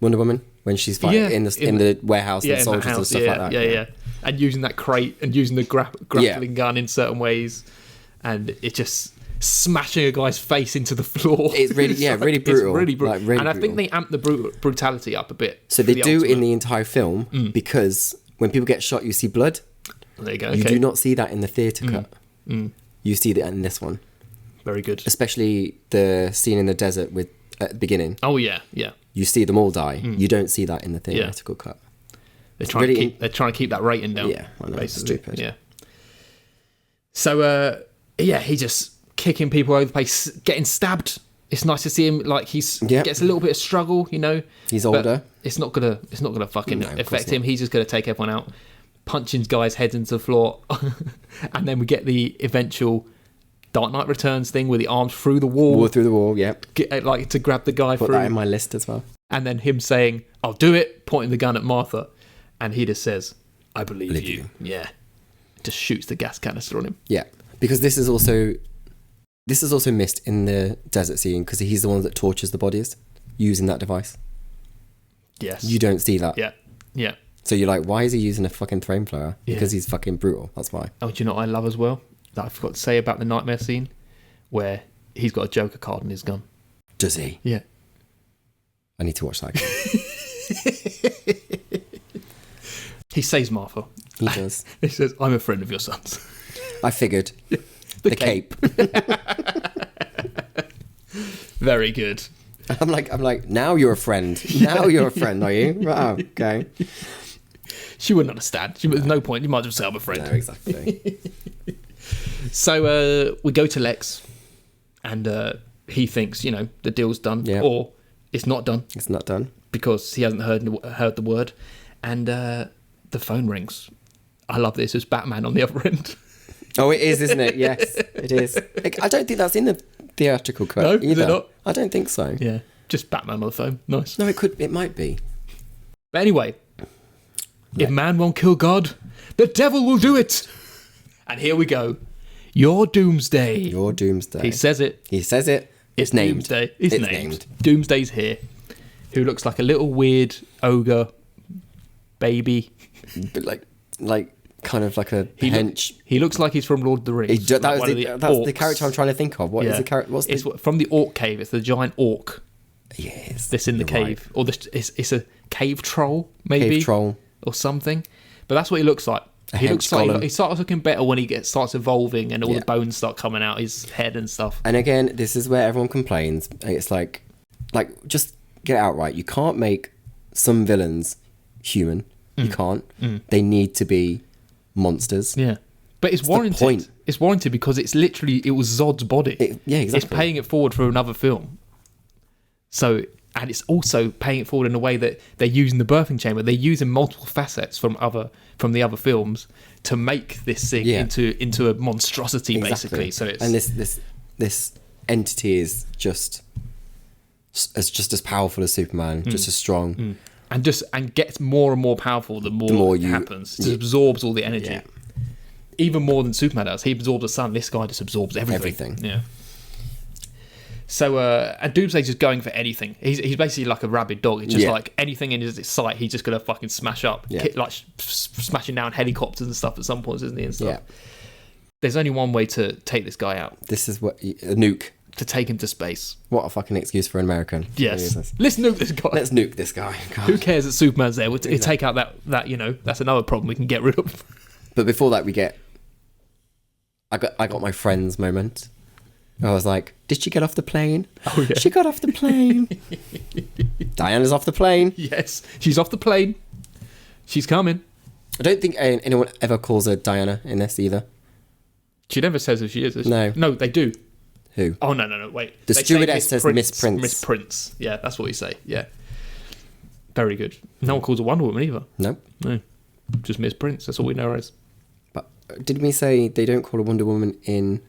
Wonder Woman when she's fighting in the warehouse and soldiers and stuff like that. Yeah. And using that crate and using the grappling gun in certain ways. And it just smashing a guy's face into the floor. It's really, really brutal. It's really brutal. Like, really and I think they amp the brutality up a bit. So they do in the entire film because when people get shot, you see blood. There you go. You do not see that in the theatre cut. You see that in this one. Very good. Especially the scene in the desert at the beginning. Oh, yeah. You see them all die. You don't see that in the theatrical cut. They're trying to keep that rating down. Yeah, I know, basically. It's stupid. Yeah. So, he just kicking people over the place, getting stabbed. It's nice to see him like gets a little bit of struggle, He's older. It's not gonna fucking affect him. He's just gonna take everyone out, punching guys' heads into the floor, and then we get the eventual Dark Knight Returns thing with the arms through the wall. Through the wall, yeah. Like to grab the guy Put through. that in my list as well. And then him saying, "I'll do it," pointing the gun at Martha, and he just says, "I believe you." Yeah. Just shoots the gas canister on him. Yeah, because this is also missed in the desert scene because he's the one that tortures the bodies using that device. Yes. You don't see that. Yeah. So you're like, why is he using a fucking flamethrower? Because he's fucking brutal. That's why. Oh, do you know what I love as well? That I forgot to say about the nightmare scene where he's got a Joker card in his gun. Does he? Yeah. I need to watch that again. He saves Martha. He does. He says, "I'm a friend of your son's." I figured. The cape. Very good. I'm like, now you're a friend. Now you're a friend, are you? Oh, okay. She wouldn't understand. There's no point. You might just say I'm a friend. No, exactly. So we go to Lex, and he thinks, the deal's done, or it's not done. It's not done because he hasn't heard the word, and the phone rings. I love this. It's Batman on the other end. Oh, it is, isn't it? Yes, it is. I don't think that's in the theatrical cut No, either. is it not? I don't think so. Yeah, just Batman on the phone. Nice. No, it might be. But anyway, if man won't kill God, the devil will do it. And here we go. Your doomsday. Your doomsday. He says it. It's named. Doomsday. It's named. Doomsday's here. Who looks like a little weird ogre baby. But like kind of like a hench. He looks like he's from Lord of the Rings. That's the character I'm trying to think of. What is the character? It's from the Orc Cave. It's the giant orc. Yes. That's in the cave. Right. Or it's a cave troll, maybe. Cave troll. Or something. But that's what he looks like. He starts looking better when he starts evolving and all the bones start coming out his head and stuff. And again, this is where everyone complains. It's like just get it out right. You can't make some villains human. You can't. They need to be monsters. Yeah. But it's warranted. The point. It's warranted because it was Zod's body. Exactly. It's paying it forward for another film. So, and it's also paying it forward in a way that they're using the birthing chamber. They're using multiple facets from the other films to make this thing into a monstrosity, basically. So it's, and this entity is just as powerful as Superman, just as strong. And gets more and more powerful the more it happens. It absorbs all the energy. Yeah. Even more than Superman does. He absorbs the sun. This guy just absorbs everything. Yeah. So, and Doomsday's just going for anything. He's basically like a rabid dog. It's just like anything in his sight, he's just going to fucking smash up. Yeah. Like smashing down helicopters and stuff at some points, isn't he? And stuff. Yeah. There's only one way to take this guy out. This is a nuke. To take him to space. What a fucking excuse for an American. Yes. Let's nuke this guy. Let's nuke this guy. God. Who cares that Superman's there? We'll take out that that's another problem we can get rid of. But before that, I got my friend's moment. I was like, did she get off the plane? Oh, yeah. She got off the plane. Diana's off the plane. Yes, she's off the plane. She's coming. I don't think anyone ever calls her Diana in this either. She never says who she is. No. No, they do. Who? Oh, no, wait. The stewardess says Miss Prince. Miss Prince. Yeah, that's what we say. Yeah. Very good. No one calls her Wonder Woman either. Nope. No. Just Miss Prince. That's all we know her as. But did we say they don't call her Wonder Woman in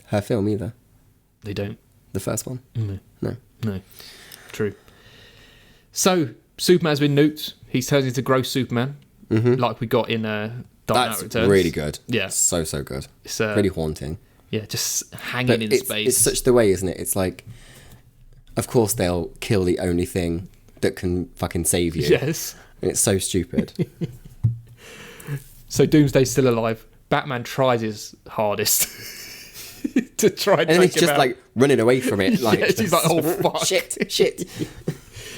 her film either? They don't. The first one? No. True. So, Superman's been nuked. He turns into gross Superman, like we got in Dark Knight Returns. That's really good. Yeah. So good. It's really haunting. Yeah, just hanging in space. It's such the way, isn't it? It's like, of course they'll kill the only thing that can fucking save you. Yes. And it's so stupid. So Doomsday's still alive. Batman tries his hardest to try and take him out. And he's just like running away from it. Like, yes, he's like, oh fuck. Shit.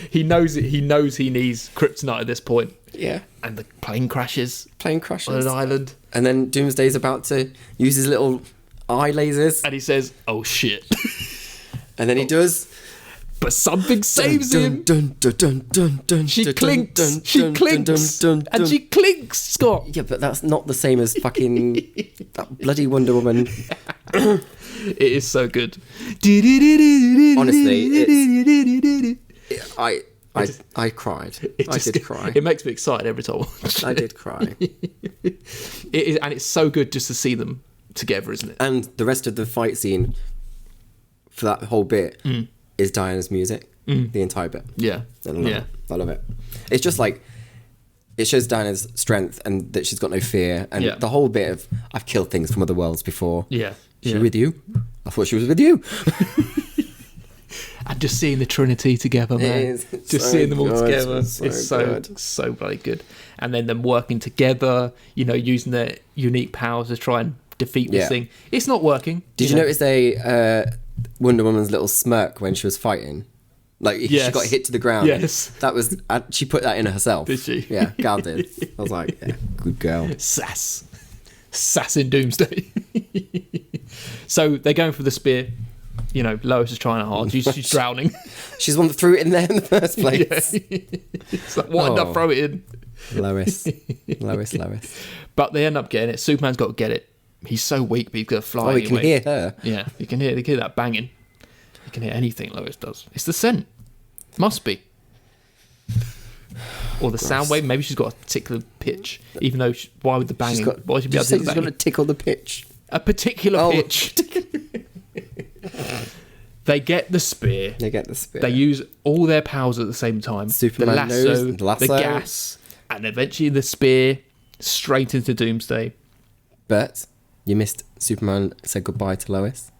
He knows he needs kryptonite at this point. Yeah. And the plane crashes. On an island. And then Doomsday's about to use his little eye lasers. And he says, oh shit. And then he does. But something saves him. She clinks. And she clinks, Scott. Yeah, but that's not the same as fucking that bloody Wonder Woman. It is so good. Honestly, I cried. I did cry. It makes me excited every time. I did cry. It is, and it's so good just to see them together, isn't it? And the rest of the fight scene for that whole bit is Diana's music. The entire bit. Yeah. I love it. It's just like, it shows Diana's strength and that she's got no fear. And the whole bit of, I've killed things from other worlds before. Yeah. Is she with you? I thought she was with you. And just seeing the Trinity together, man. Just seeing them all together. It's so bloody good. And then them working together, using their unique powers to try and defeat this thing. It's not working. Did you notice Wonder Woman's little smirk when she was fighting? Like, she got hit to the ground. Yes. That was, she put that in herself. Did she? Yeah, Gal did. I was like, yeah, good girl. Sass in Doomsday. So they're going for the spear. you know, Lois is trying hard. She's drowning. She's the one that threw it in there in the first place. It's like, why did I throw it in? Lois. But they end up getting it. Superman's got to get it. He's so weak, but he's going to fly Oh, anyway. you can hear her. Yeah, you can hear that banging. You can hear anything Lois does. It's the scent. Must be. Or the sound wave. Maybe she's got a particular pitch. Even though, why would the banging? Why would she be able to she's going to tickle the pitch? A particular pitch. They get the spear. They use all their powers at the same time. Superman the lasso, the gas, and eventually the spear straight into Doomsday. But you missed Superman said goodbye to Lois.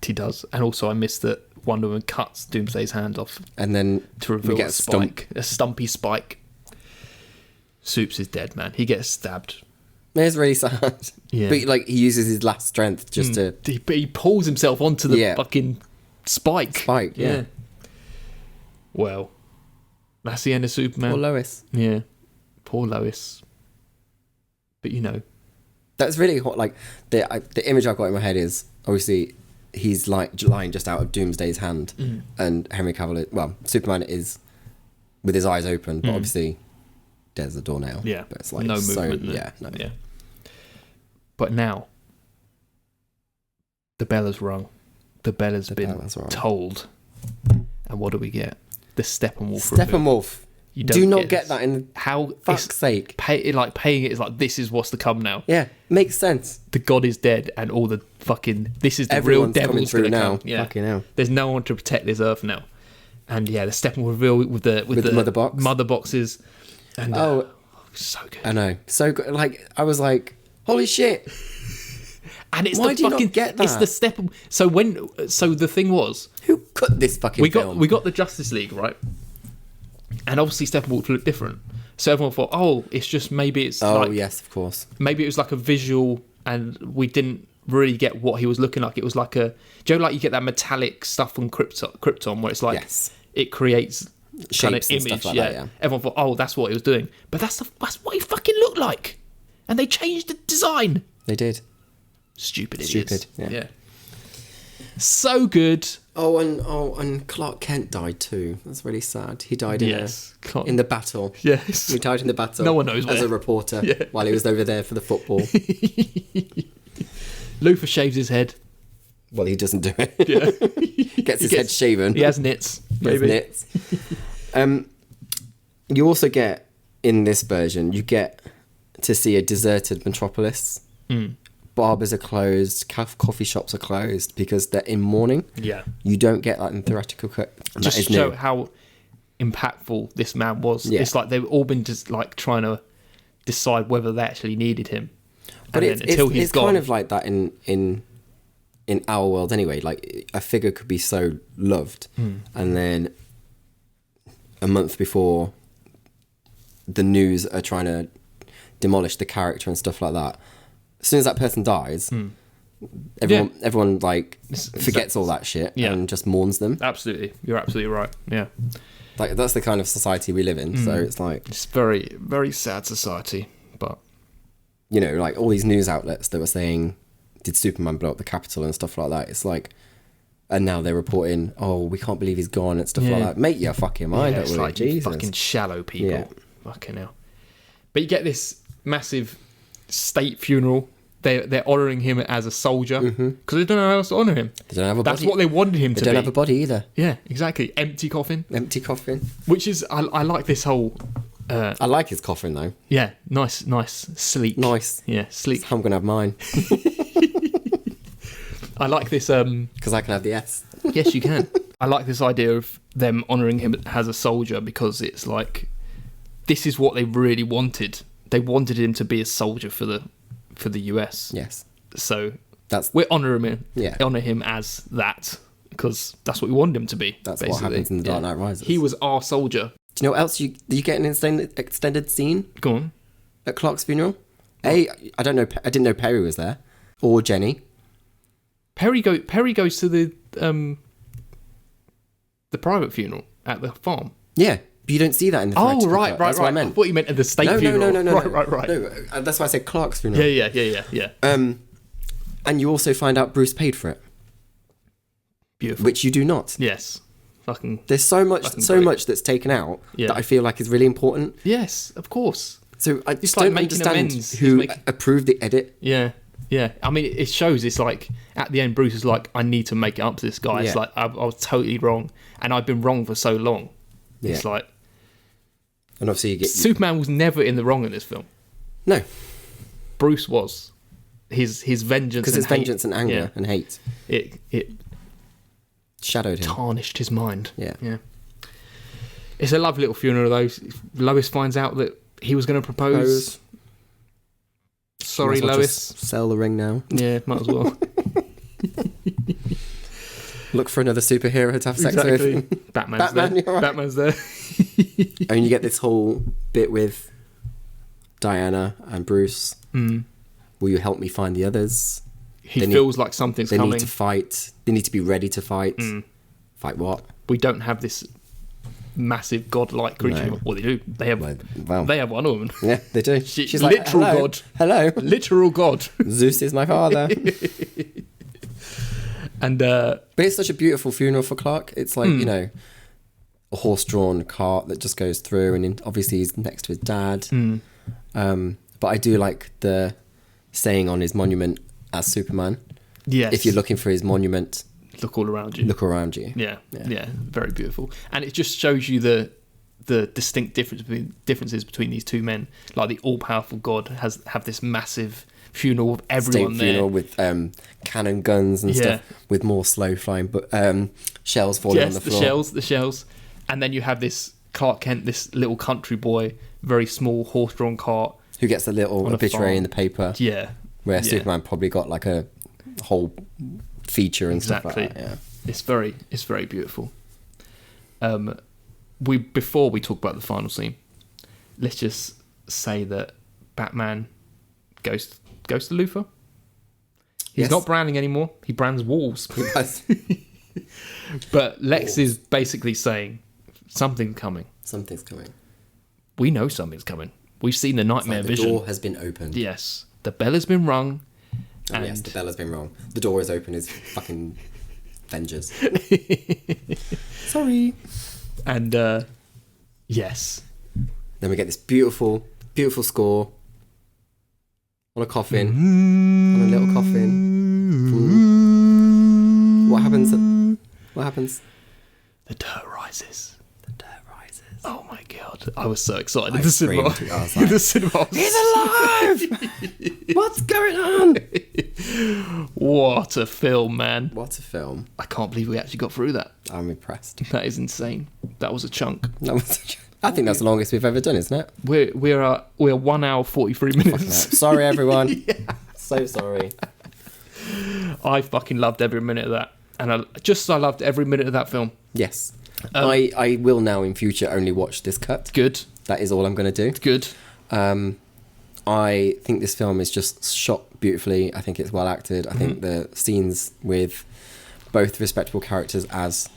He does. And also I missed that Wonder Woman cuts Doomsday's hand off. And then to reveal a spike. A stumpy spike. Supes is dead, man. He gets stabbed. It's really sad. Yeah. But like he uses his last strength just to... He pulls himself onto the fucking spike. Yeah. Well, that's the end of Superman. Poor Lois. Yeah. Poor Lois. But you know... That's really hot. Like, the image I've got in my head is, obviously, he's like lying just out of Doomsday's hand. And Henry Cavill... Superman is with his eyes open, but obviously... There's a doornail. Yeah. But it's like no movement. Yeah. But now, the bell has rung. The bell has been told. And what do we get? The Steppenwolf. Steppenwolf. You do not get that in how fuck's sake. Paying it is like, this is what's to come now. Yeah, makes sense. The god is dead, and all the fucking this is the Everyone's real devil's coming through gonna now. come. Yeah. Fucking hell. There's no one to protect this earth now. And yeah, the Steppenwolf reveal with the mother boxes. And, so good. I know, so good. Like I was like, holy shit! And it's why the do you fucking not get that? It's the Steppen. So the thing was, who cut this fucking film? We got the Justice League, right? And obviously Steppenwolf looked different. So everyone thought, oh, it's just maybe it's yes, of course. Maybe it was like a visual, and we didn't really get what he was looking like. It was like you get that metallic stuff on Krypton where it's like it creates shapes kind of and image. Stuff like that, yeah. Everyone thought, oh, that's what he was doing. But that's what he fucking looked like. And they changed the design. They did. Stupid idiots. Yeah. So good. And Clark Kent died too. That's really sad. He died in the battle. Yes. He died in the battle. No one knows as a reporter while he was over there for the football. Luthor shaves his head. Well, he doesn't do it. Yeah. Gets his head shaven. He has nits. Maybe. You also get, in this version, you get to see a deserted metropolis. Barbers are closed, coffee shops are closed because they're in mourning. Yeah. You don't get that in theoretical cut. Just to show how impactful this man was. Yeah. It's like they've all been just like trying to decide whether they actually needed him. But it's kind of like that in our world anyway. Like a figure could be so loved and then a month before the news are trying to demolish the character and stuff like that. As soon as that person dies, everyone like forgets all that shit and just mourns them. Absolutely. You're absolutely right. Yeah. Like that's the kind of society we live in. So it's like it's very, very sad society. But you know, like all these news outlets that were saying, did Superman blow up the Capitol and stuff like that? It's like, and now they're reporting, oh, we can't believe he's gone and stuff like that. Make your fucking mind up, it's really. Like Jesus. Fucking shallow people. Yeah. Fucking hell. But you get this massive state funeral. They're honouring him as a soldier because they don't know how else to honour him. They don't have a That's body. what they wanted him to be. They don't have a body either. Yeah, exactly. Empty coffin. Which is, I like this whole... I like his coffin though. Yeah, nice, sleek. Nice. Yeah, sleek. I'm going to have mine. I like this... Because I can have the S. Yes, you can. I like this idea of them honouring him as a soldier because it's like, this is what they really wanted. They wanted him to be a soldier for the US. Yes. So we honour him as that because that's what we wanted him to be. That's basically. what happens in The Dark Knight Rises. He was our soldier. Do you know what else you get an extended scene? Go on. At Clark's funeral? I don't know. I didn't know Perry was there or Jenny. Perry goes to the private funeral at the farm. Yeah. But you don't see that in the theoretical cut. That's what I meant. I thought you meant at the state funeral. No. Right. No, that's why I said Clark's funeral. Yeah. And you also find out Bruce paid for it. Beautiful. which you do not. Yes. Fucking. There's so much great. much that's taken out Yeah. that I feel like is really important. Yes, of course. So I just like don't making understand amends. who He's making- approved the edit. Yeah. Yeah. I mean, it shows. It's like at the end, Bruce is like, I need to make it up to this guy. It's Yeah. like I was totally wrong, and I've been wrong for so long. It's Yeah. like And obviously you get Superman was never in the wrong in this film. no, Bruce was. His vengeance because and it's vengeance and anger Yeah. and hate It shadowed him. tarnished his mind. Yeah. Yeah. It's a lovely little funeral though. Lois finds out that he was going to propose. Sorry, Might as well Lois. just sell the ring now. Yeah, might as well. Look for another superhero to have sex Exactly. with. Batman's Batman, there. you're right. Batman's there. And you get this whole bit with Diana and Bruce. Will you help me find the others? He They need- feels like something's They coming. need to fight. They need to be ready to fight. Fight what? We don't have this massive godlike creature. No. Well, they do. They have. Well, They have one woman. yeah, they do. She's She's like, literal hello, god. Hello. Literal god. Zeus is my father. And But it's such a beautiful funeral for Clark. It's like, you know, a horse-drawn cart that just goes through, and obviously he's next to his dad. But I do like the saying on his monument as Superman. yes, If you're looking for his monument, look all around you. look around you. Yeah, very beautiful, and it just shows you the distinct differences between these two men. Like the all-powerful God have this massive funeral of everyone State there. funeral with cannon guns and Yeah. stuff, with more slow flying, but shells falling on the floor. the shells, and then you have this Clark Kent, this little country boy, very small horse-drawn cart. Who gets a little On a obituary farm. in the paper, Yeah, where yeah. Superman probably got like a whole feature and stuff Exactly. like that. Yeah. It's very beautiful. Before we talk about the final scene, let's just say that Batman goes to Luthor. He's Yes. not branding anymore. He brands walls. But Lex is basically saying something's coming. Something's coming. We know something's coming. We've seen the nightmare Like the vision. door has been opened. Yes, the bell has been rung. Oh, And yes, the bell has been wrong. The door is open. Is fucking Avengers. Sorry. And yes, Then we get this beautiful, beautiful score on a coffin, on a little coffin. What happens? What happens? the dirt rises. The dirt rises. Oh my god! I was so excited I in the cinema. screamed. I was In like, the cinema. He's alive! What's going on? What a film, man! What a film. I can't believe we actually got through that. I'm impressed. That is insane. That was a chunk. I think that's the longest we've ever done, isn't it? We're 1 hour 43 minutes. Sorry, everyone. So sorry. I fucking loved every minute of that, and I loved every minute of that film. Yes. I will now in future only watch this cut. Good, That is all I'm going to do. good. I think this film is just shot beautifully. I think it's well acted. I think the scenes with both respectable characters as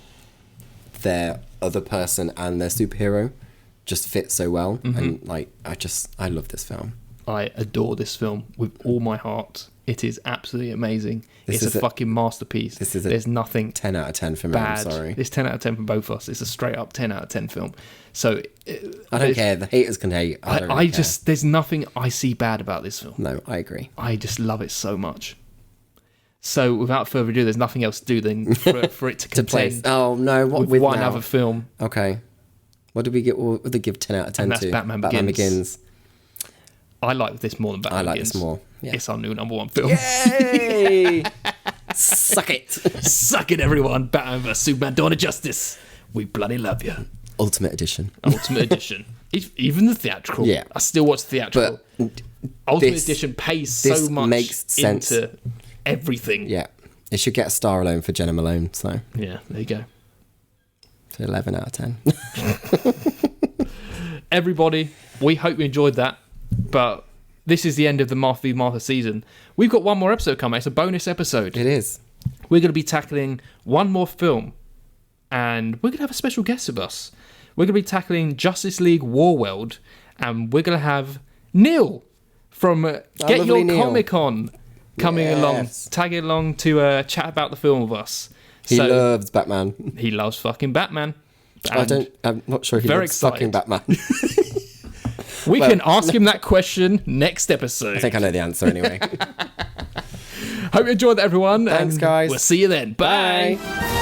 their other person and their superhero just fit so well. And like, I love this film. I adore this film with all my heart. It is absolutely amazing. This It's is a fucking masterpiece. There's nothing 10 out of 10 for me. bad. I'm sorry. It's 10 out of 10 for both of us. It's a straight up 10 out of 10 film. So I don't care. The haters can hate. I don't really care. there's nothing I see bad about this film. No, I agree. I just love it so much. So without further ado, there's nothing else to do than for it to To place. contend Oh no! What with with one now? other film. Okay. What did we get? What would they give 10 out of 10 And that's to? Batman Begins. I like this more than Batman I like Begins. this more. Yeah. It's our new number one film. Yay! Suck it. Suck it, everyone. Batman vs Superman: Dawn of Justice. We bloody love you. Ultimate Edition. Ultimate Edition. Even the theatrical. Yeah. I still watch the theatrical. But Ultimate this- Edition pays this so much makes sense. into everything. yeah, it should get a star alone for Jenna Malone. So Yeah, there you go. it's 11 out of 10. Everybody, we hope you enjoyed that. But this is the end of the Martha v. Martha season. We've got one more episode coming. It's a bonus episode. It is. We're going to be tackling one more film. And we're going to have a special guest with us. We're going to be tackling Justice League Warworld. And we're going to have Neil from Get lovely Your Neil. Comic Con coming along, Yes. tagging along to chat about the film with us. He loves Batman. He loves fucking Batman. I'm not sure he Very loves fucking Batman. We can ask him that question next episode. I think I know the answer anyway. Hope you enjoyed that, everyone. Thanks, guys. We'll see you then. Bye. Bye.